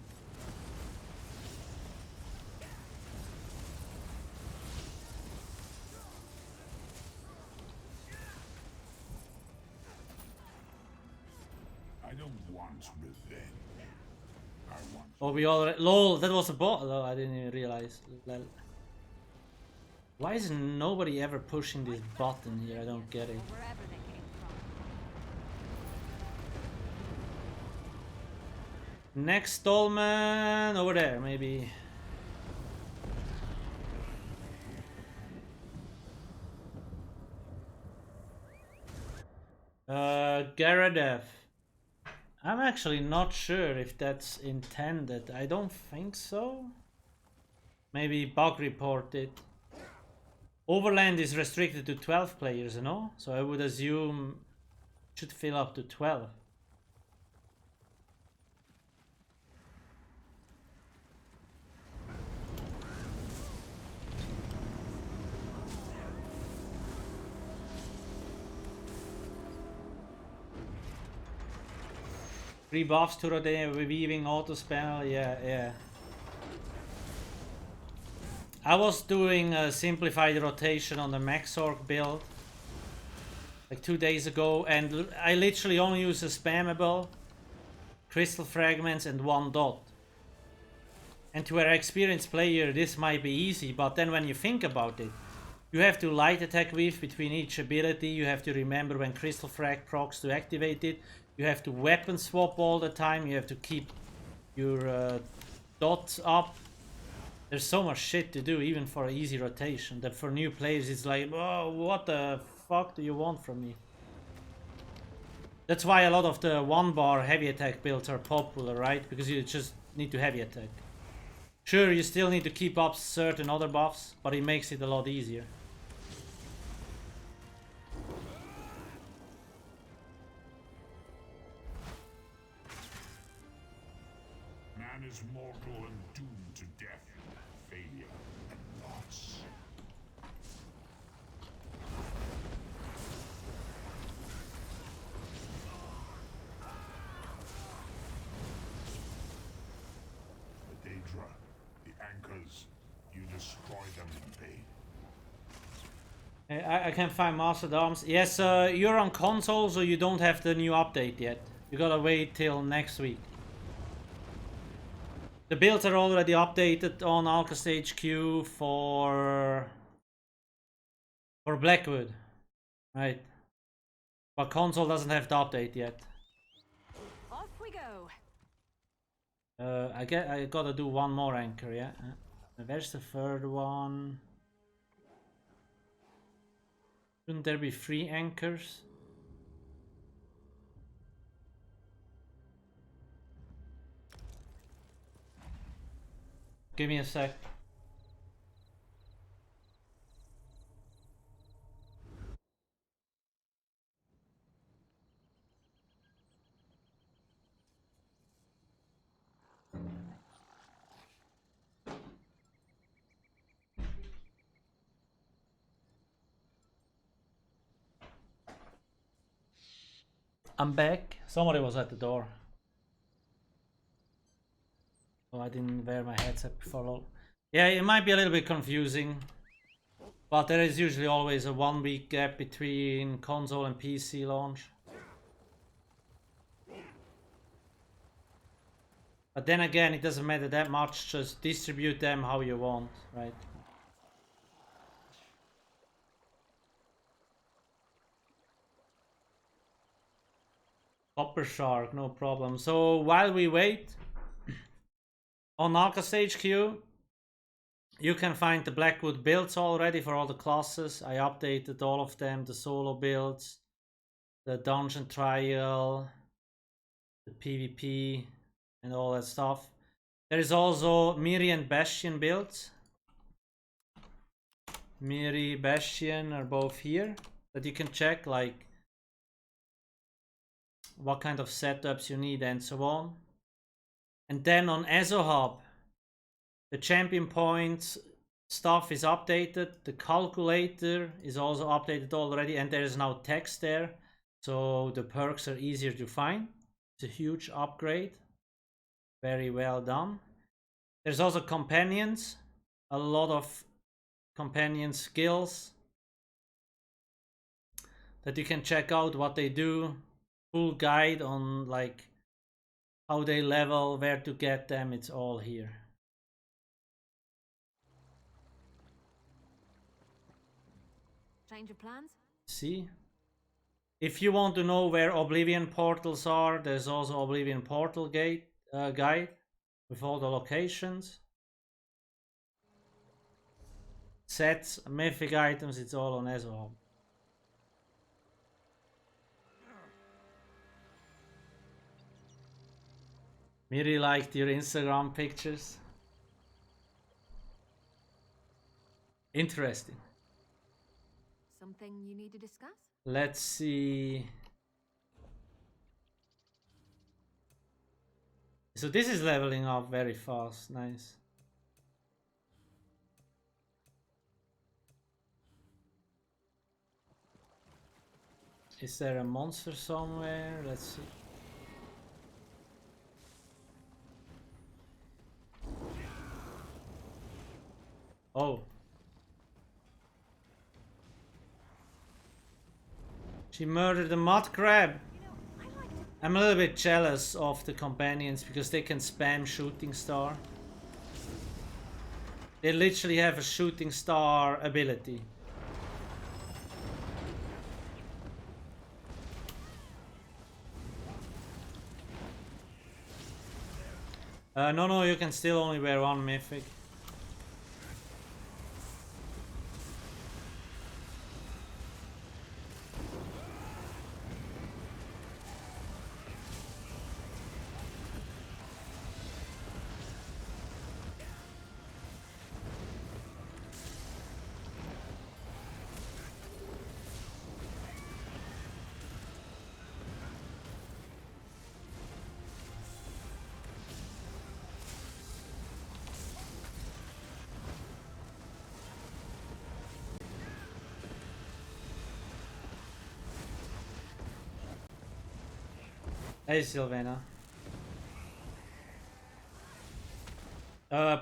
Oh, we already... LOL, that was a bot. Oh, I didn't even realize. Why is nobody ever pushing this button here? I don't get it. Next Stallman over there, maybe. Garadev. I'm actually not sure if that's intended. I don't think so. Maybe bug reported. Overland is restricted to 12 players, no? So I would assume it should fill up to 12. Three buffs to rotate, weaving, auto spell, yeah. I was doing a simplified rotation on the Max Orc build like 2 days ago, and I literally only use a spammable, crystal fragments, and 1 dot. And to an experienced player this might be easy, but then when you think about it, you have to light attack weave between each ability, you have to remember when crystal frag procs to activate it, you have to weapon swap all the time, you have to keep your dots up. There's so much shit to do even for an easy rotation that for new players it's like, oh, what the fuck do you want from me? That's why a lot of the 1-bar heavy attack builds are popular, right? Because you just need to heavy attack. Sure, you still need to keep up certain other buffs, but it makes it a lot easier. Man is mortal and doomed to death, failure, and loss. The Daedra, the anchors, you destroy them in vain. I can find Master of Arms. Yes, you're on console, so you don't have the new update yet. You gotta wait till next week. The builds are already updated on Alcast HQ for Blackwood, right? But console doesn't have the update yet. Off we go. I gotta do one more anchor, yeah. Where's the third one? Shouldn't there be 3 anchors? Give me a sec. I'm back. Somebody was at the door. Oh, I didn't wear my headset before. Yeah, it might be a little bit confusing. But there is usually always a 1-week gap between console and PC launch. But then again, it doesn't matter that much. Just distribute them how you want, right? Copper Shark, no problem. So while we wait, on Alcast HQ, you can find the Blackwood builds already for all the classes. I updated all of them, the solo builds, the dungeon trial, the PvP, and all that stuff. There is also Miri and Bastion builds. Miri, Bastion are both here, that you can check like what kind of setups you need and so on. And then on ESO Hub, the champion points stuff is updated. The calculator is also updated already, and there is now text there, so the perks are easier to find. It's a huge upgrade. Very well done. There's also companions, a lot of companion skills that you can check out what they do. Full guide on like how they level, where to get them, it's all here. Change of plans? See? If you want to know where Oblivion Portals are, there's also Oblivion Portal guide with all the locations. Sets, mythic items, it's all on ESO Hub. Miri liked your Instagram pictures. Interesting. Something you need to discuss? Let's see. So this is leveling up very fast. Nice. Is there a monster somewhere? Let's see. Oh. She murdered the mud crab. I'm a little bit jealous of the companions because they can spam shooting star. They literally have a shooting star ability. No, you can still only wear 1 mythic. Hey Sylvana.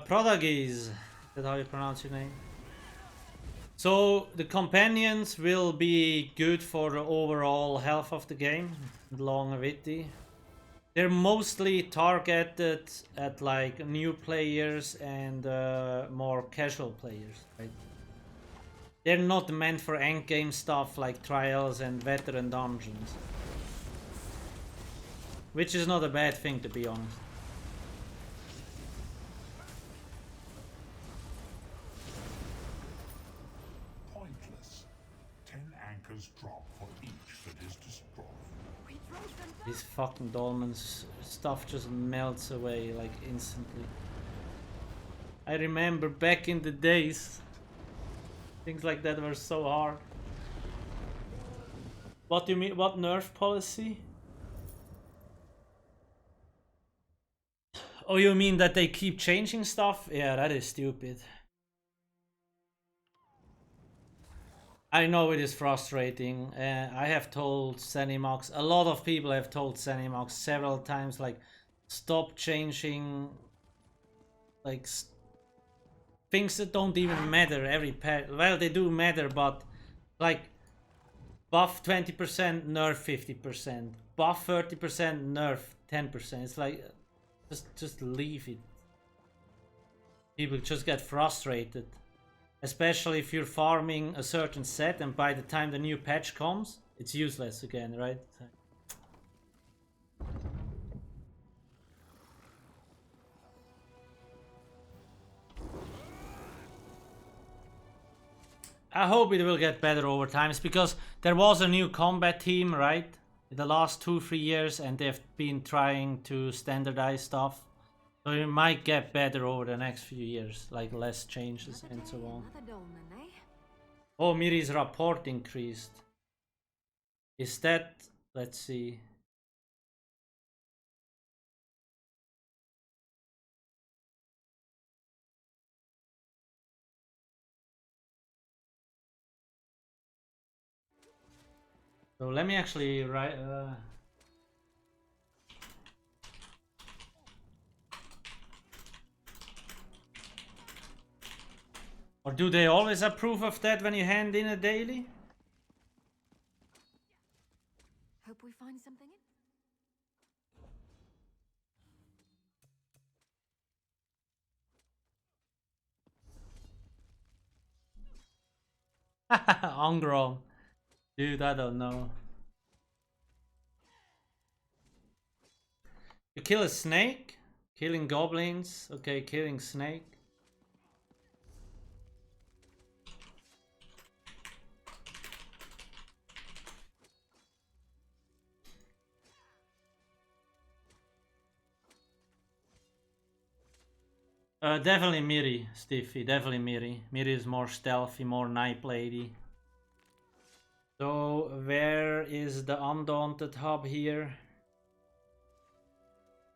Protages, is that how you pronounce your name? So the companions will be good for the overall health of the game, longevity. They're mostly targeted at like new players and more casual players, right? They're not meant for endgame stuff like trials and veteran dungeons. Which is not a bad thing, to be honest. Pointless. 10 anchors markers drop for each that is destroyed. This fucking dolmen's stuff just melts away like instantly. I remember back in the days, things like that were so hard. What do you mean? What nerf policy? Oh, you mean that they keep changing stuff? Yeah, that is stupid. I know it is frustrating. I have told Zenimax, a lot of people have told Zenimax several times, like, stop changing, like, things that don't even matter every patch. Well, they do matter, but, like, buff 20%, nerf 50%. Buff 30%, nerf 10%. It's like, just leave it. People just get frustrated. Especially if you're farming a certain set and by the time the new patch comes, it's useless again, right? I hope it will get better over time, because there was a new combat team, right? In the last 2-3 years, and they've been trying to standardize stuff. So it might get better over the next few years, like less changes and so on. Oh, Miri's rapport increased. Is that... let's see. So let me actually write... Or do they always approve of that when you hand in a daily? Hope we find something Ungrown. Dude, I don't know. You kill a snake? Killing goblins? Okay, killing snake. Definitely Miri, Stiffy, definitely Miri. Miri is more stealthy, more knight lady. So, where is the Undaunted hub here?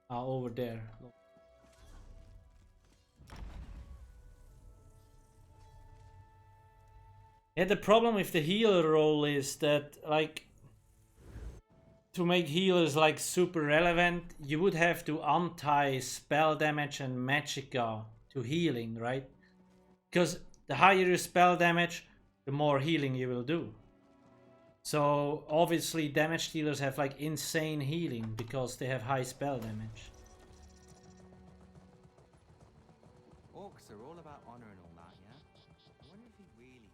Ah, over there. Yeah, the problem with the healer role is that, like, to make healers like super relevant, you would have to untie spell damage and magicka to healing, right? Because the higher your spell damage, the more healing you will do. So obviously damage dealers have like insane healing because they have high spell damage. Orcs are all about honor and all that, yeah? I wonder if he really...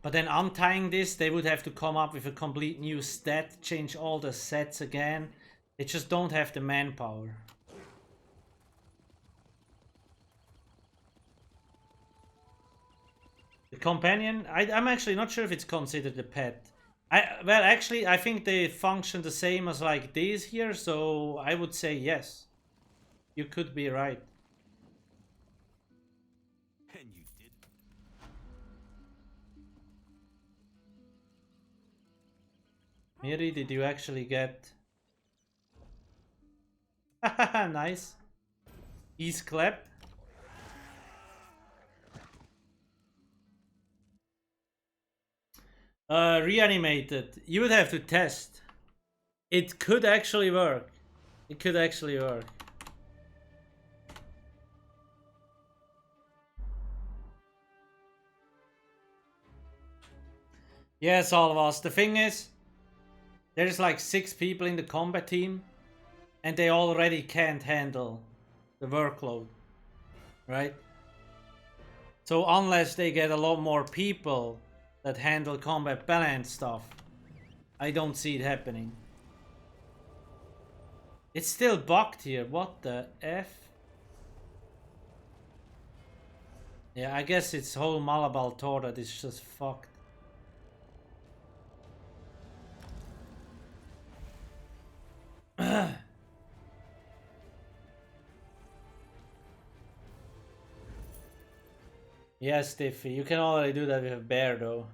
But then untying this, they would have to come up with a complete new stat, change all the sets again. They just don't have the manpower. The companion, I'm actually not sure if it's considered a pet. Well, actually, I think they function the same as like these here, so I would say yes. You could be right. And you did. Miri, did you actually get... Nice. Ease clap. Reanimated. You would have to test. It could actually work. It could actually work. Yes, all of us. The thing is, there's like 6 people in the combat team, and they already can't handle the workload, right? So unless they get a lot more people that handle combat balance stuff, I don't see it happening. It's still bugged here. What the F? Yeah, I guess it's whole Malabal Tor that is just fucked. Yes, Tiffy, you can already do that with a bear though.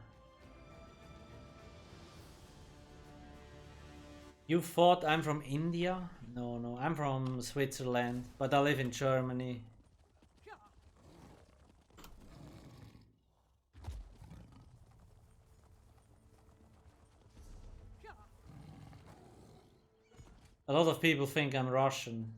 You thought I'm from India? No, no, I'm from Switzerland, but I live in Germany. A lot of people think I'm Russian.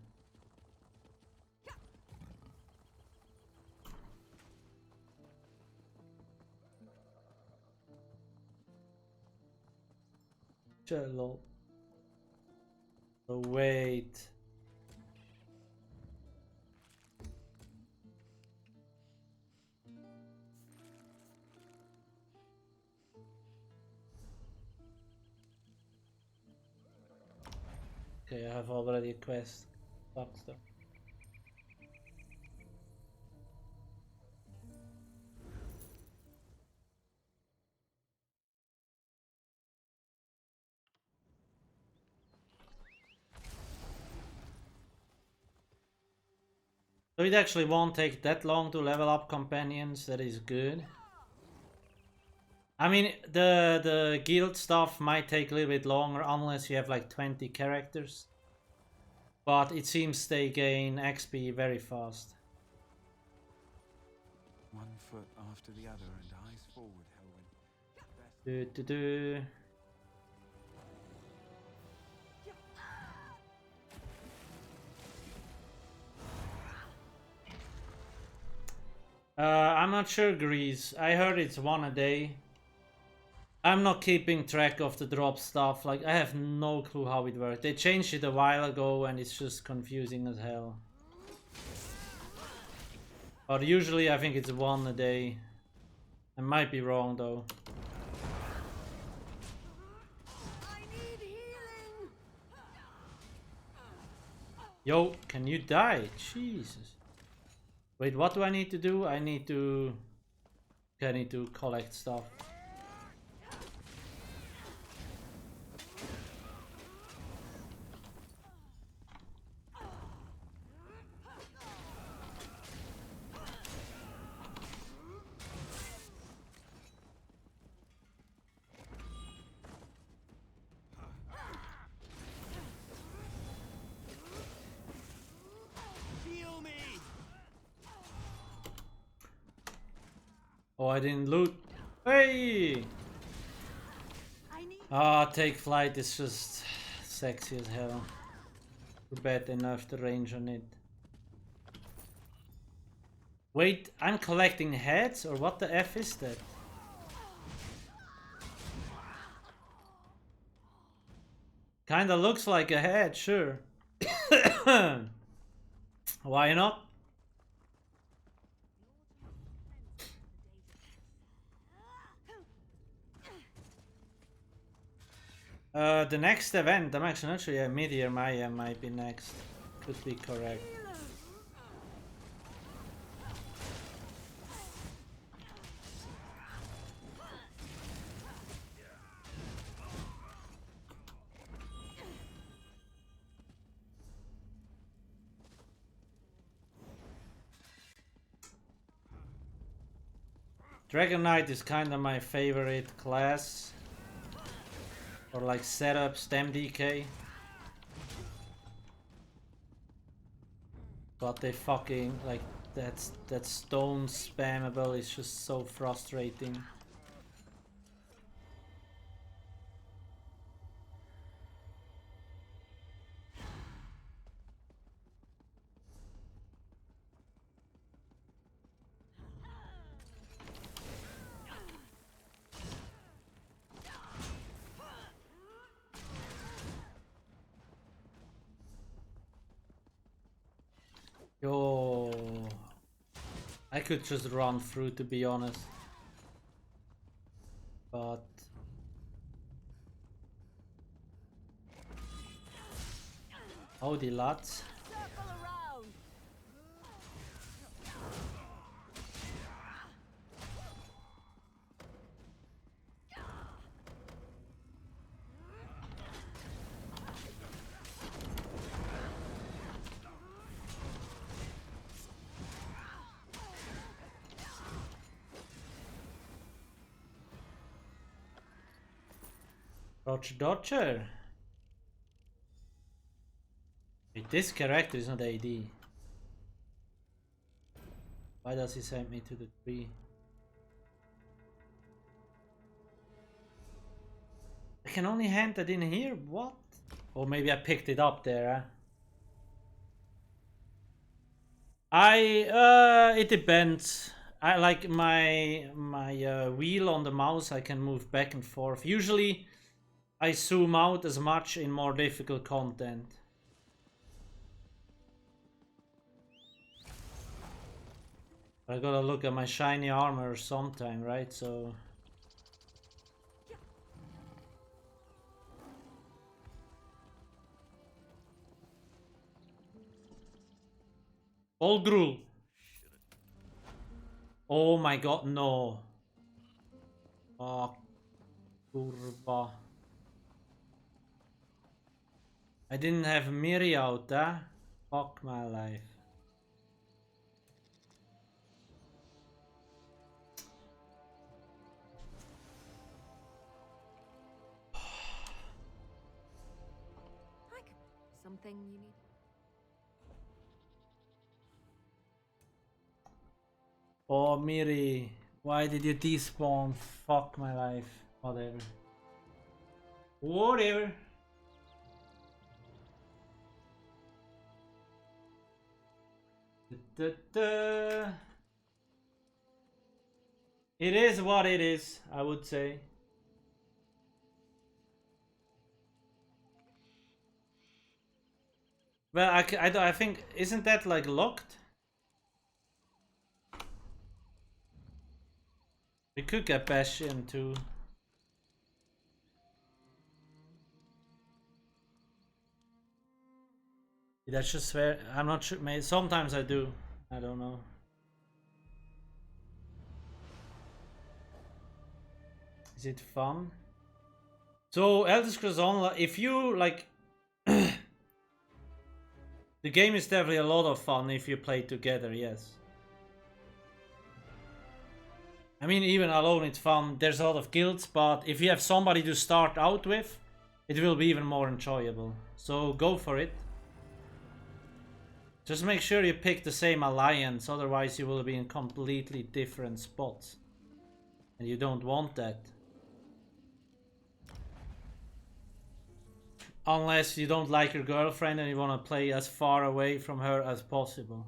Lol. So wait. Okay, I have already a quest. Fuck stuff. So it actually won't take that long to level up companions, that is good. I mean, the guild stuff might take a little bit longer unless you have like 20 characters. But it seems they gain XP very fast. One foot after the other and eyes forward, Helwyn. I'm not sure, Grease. I heard it's 1 a day. I'm not keeping track of the drop stuff. Like, I have no clue how it works. They changed it a while ago and it's just confusing as hell. But usually I think it's 1 a day. I might be wrong though. I need healing. Yo, can you die? Jesus. Wait, what do I need to do? I need to collect stuff. Oh, I didn't loot. Hey! Take flight is just sexy as hell. Too bad they nerfed the range on it. Wait, I'm collecting heads, or what the F is that? Kinda looks like a head, sure. Why not? The next event, I'm actually not sure. Yeah, Meteor Maya might be next. Could be correct. Dragon Knight is kind of my favorite class. Or like setup, stem DK. But they fucking, like, that stone spammable is just so frustrating. Yo, I could just run through, to be honest, but howdy lads. Roger Dodger. Wait, this character is not AD. Why does he send me to the tree? I can only hand that in here? What? Or maybe I picked it up there, it depends. I like my wheel on the mouse, I can move back and forth. Usually I zoom out as much in more difficult content. I gotta look at my shiny armor sometime, right? So Olgrul. Oh my god, no. Oh, kurva. I didn't have Miri out, Fuck my life. Something you need? Oh, Miri, why did you despawn? Fuck my life. Whatever. Whatever. It is what it is, I would say. Well, I think, isn't that like locked? We could get Bastion too. Did I just swear? I'm not sure. Maybe sometimes I do. I don't know. Is it fun? So Elder Scrolls Online, if you like, the game is definitely a lot of fun if you play together. Yes. I mean, even alone it's fun. There's a lot of guilds, but if you have somebody to start out with, it will be even more enjoyable. So go for it. Just make sure you pick the same alliance, otherwise you will be in completely different spots. And you don't want that. Unless you don't like your girlfriend and you want to play as far away from her as possible.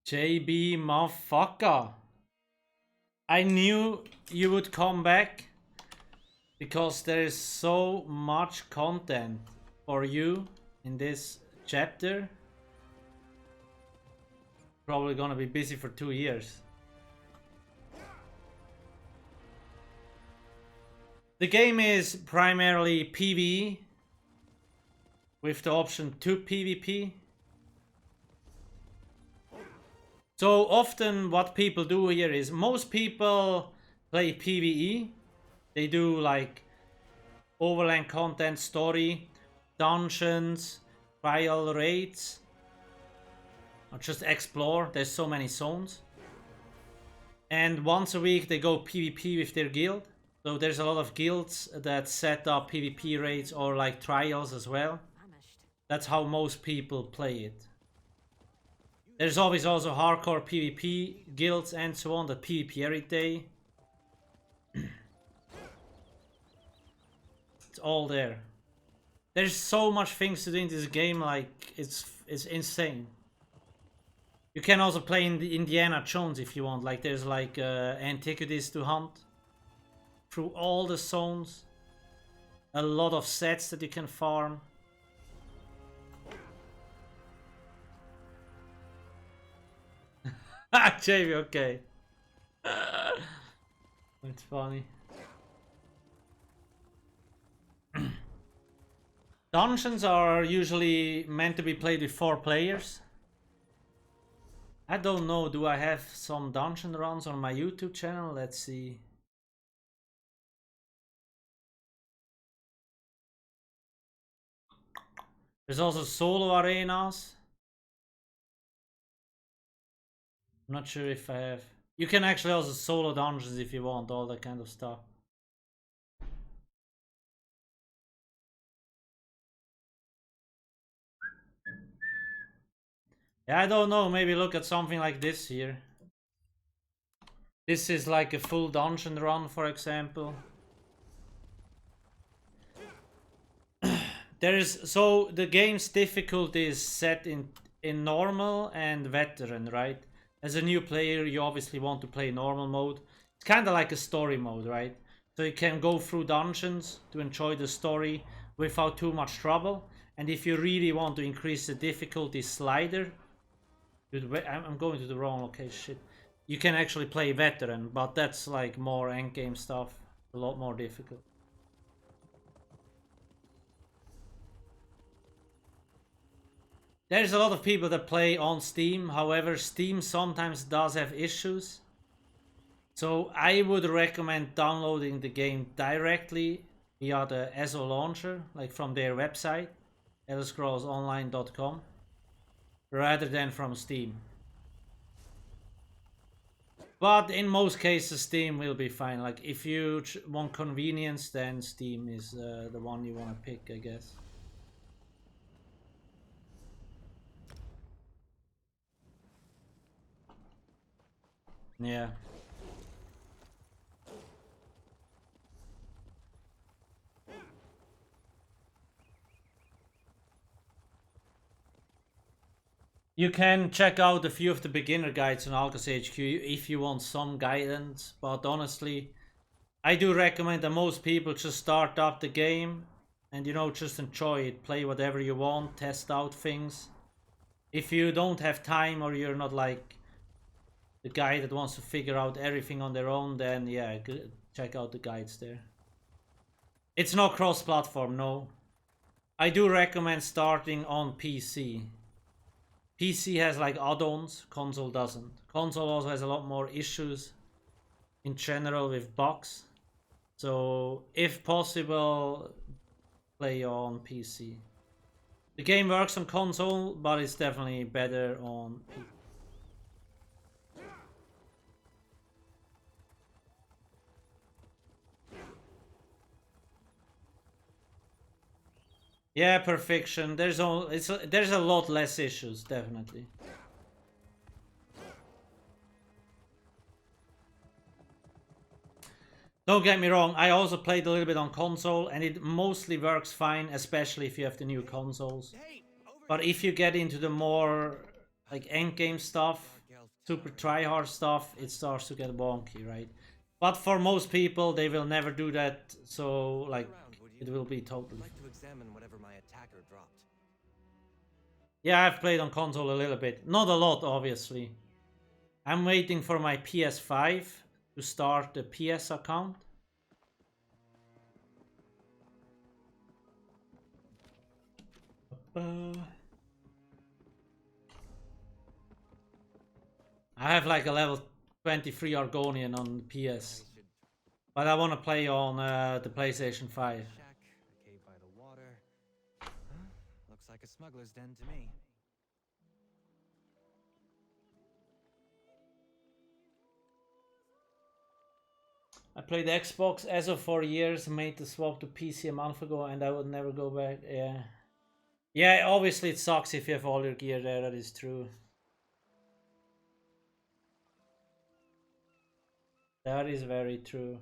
JB motherfucker. I knew you would come back because there is so much content for you in this chapter. Probably gonna be busy for 2 years. The game is primarily PvE with the option to PvP. So often what people do here is most people play PvE. They do like overland content, story, dungeons, trial raids, or just explore. There's so many zones. And once a week they go PvP with their guild. So there's a lot of guilds that set up PvP raids or like trials as well. That's how most people play it. There's always also hardcore PvP guilds and so on that PvP every day. It's all there. There's so much things to do in this game, like it's insane. You can also play in the Indiana Jones if you want. Like there's like antiquities to hunt through all the zones. A lot of sets that you can farm. JV, okay. That's funny. Dungeons are usually meant to be played with 4 players. I don't know, do I have some dungeon runs on my YouTube channel? Let's see. There's also solo arenas. I'm not sure if I have. You can actually also solo dungeons if you want, all that kind of stuff. Yeah, I don't know, maybe look at something like this here. This is like a full dungeon run, for example. So the game's difficulty is set in normal and veteran, right? As a new player, you obviously want to play normal mode. It's kind of like a story mode, right? So you can go through dungeons to enjoy the story without too much trouble. And if you really want to increase the difficulty slider, I'm going to the wrong location, shit. You can actually play veteran, but that's like more endgame stuff, a lot more difficult. There's a lot of people that play on Steam, however Steam sometimes does have issues. So I would recommend downloading the game directly via the ESO launcher, like from their website, elderscrollsonline.com, rather than from Steam. But in most cases Steam will be fine. Like if you want convenience, then Steam is the one you want to pick, I guess. Yeah. You can check out a few of the beginner guides on Alcast HQ if you want some guidance, but honestly, I do recommend that most people just start up the game and, you know, just enjoy it, play whatever you want, test out things. If you don't have time or you're not like the guy that wants to figure out everything on their own, then yeah, check out the guides there. It's not cross-platform, no. I do recommend starting on PC. PC has like add-ons, console doesn't. Console also has a lot more issues in general with bugs. So if possible, play on PC. The game works on console, but it's definitely better on PC. Yeah, perfection. There's a lot less issues, definitely. Don't get me wrong, I also played a little bit on console and it mostly works fine, especially if you have the new consoles. But if you get into the more like endgame stuff, super tryhard stuff, it starts to get wonky, right? But for most people, they will never do that, so like it will be totally. I'd like to examine whatever my attacker dropped. Yeah, I've played on console a little bit. Not a lot, obviously. I'm waiting for my PS5 to start the PS account. I have like a level 23 Argonian on PS. But I want to play on the PlayStation 5. A cave by the water. Huh? Looks like a smuggler's den to me. I played Xbox as of 4 years, made the swap to PC a month ago, and I would never go back. Yeah. Yeah, obviously it sucks if you have all your gear there, that is true. That is very true.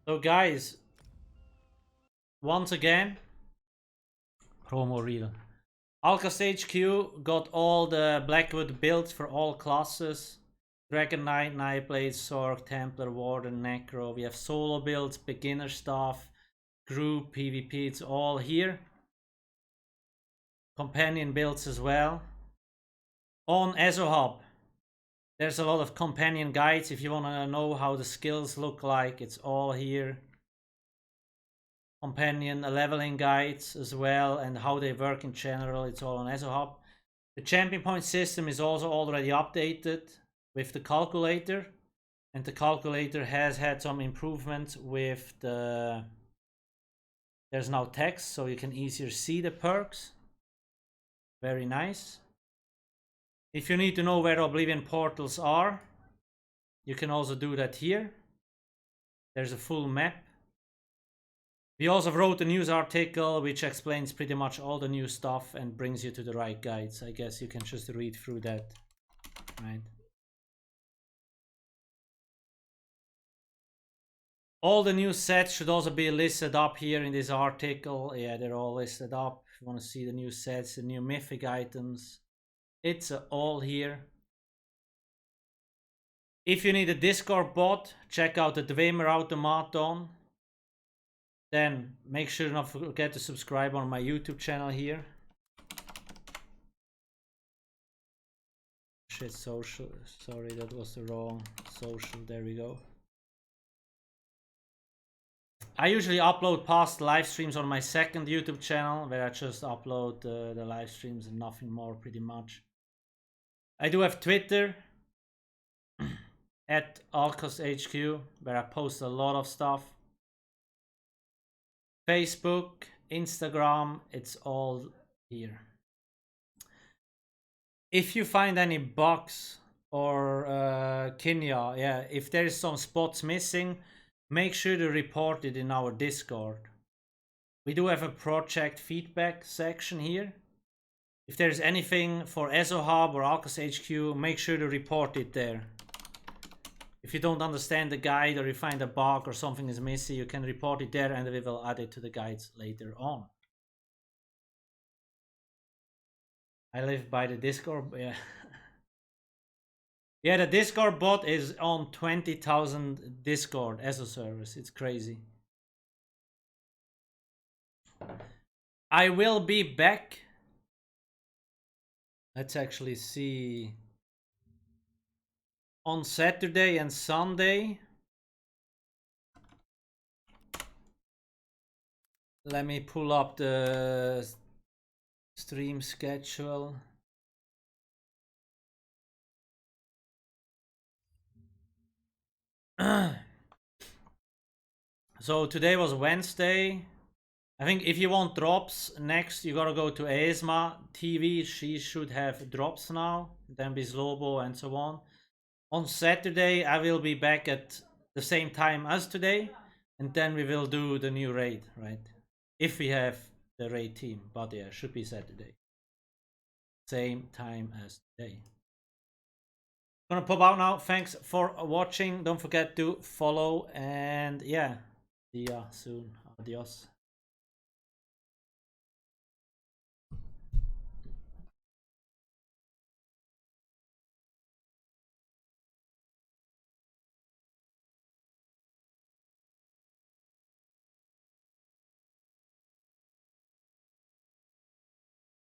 So guys, once again, promo reel. Alcast HQ got all the Blackwood builds for all classes. Dragon Knight, Nightblade, Sorc, Templar, Warden, Necro. We have solo builds, beginner stuff, group, PvP, it's all here. Companion builds as well. On ESO Hub, there's a lot of companion guides if you want to know how the skills look like, it's all here. Companion leveling guides as well and how they work in general, it's all on ESO Hub. The champion point system is also already updated with the calculator, and the calculator has had some improvements with the... There's now text so you can easier see the perks. Very nice. If you need to know where Oblivion Portals are, you can also do that here. There's a full map. We also wrote a news article which explains pretty much all the new stuff and brings you to the right guides. I guess you can just read through that, right? All the new sets should also be listed up here in this article. Yeah, they're all listed up. If you want to see the new sets, the new mythic items, it's all here. If you need a Discord bot, check out the Dwemer Automaton. Then make sure not to forget to subscribe on my YouTube channel here. Shit, social. Sorry, that was the wrong social. There we go. I usually upload past live streams on my second YouTube channel, where I just upload the live streams and nothing more, pretty much. I do have Twitter at Alcast HQ, where I post a lot of stuff. Facebook, Instagram, it's all here. If you find any bugs or Kenya, yeah, if there is some spots missing, make sure to report it in our Discord. We do have a project feedback section here. If there's anything for ESO Hub or Alcast HQ, make sure to report it there. If you don't understand the guide or you find a bug or something is missing, you can report it there and we will add it to the guides later on. I live by the Discord, yeah. Yeah, the Discord bot is on 20,000 Discord as a service. It's crazy. I will be back. Let's actually see. On Saturday and Sunday. Let me pull up the stream schedule. So today was Wednesday. I think if you want drops next, you gotta go to ESMA TV. She should have drops now. Then Bislobo and so on. On Saturday, I will be back at the same time as today, and then we will do the new raid, right? If we have the raid team, but yeah, should be Saturday. Same time as today. Gonna pop out now. Thanks for watching. Don't forget to follow, and yeah, see ya soon. Adios.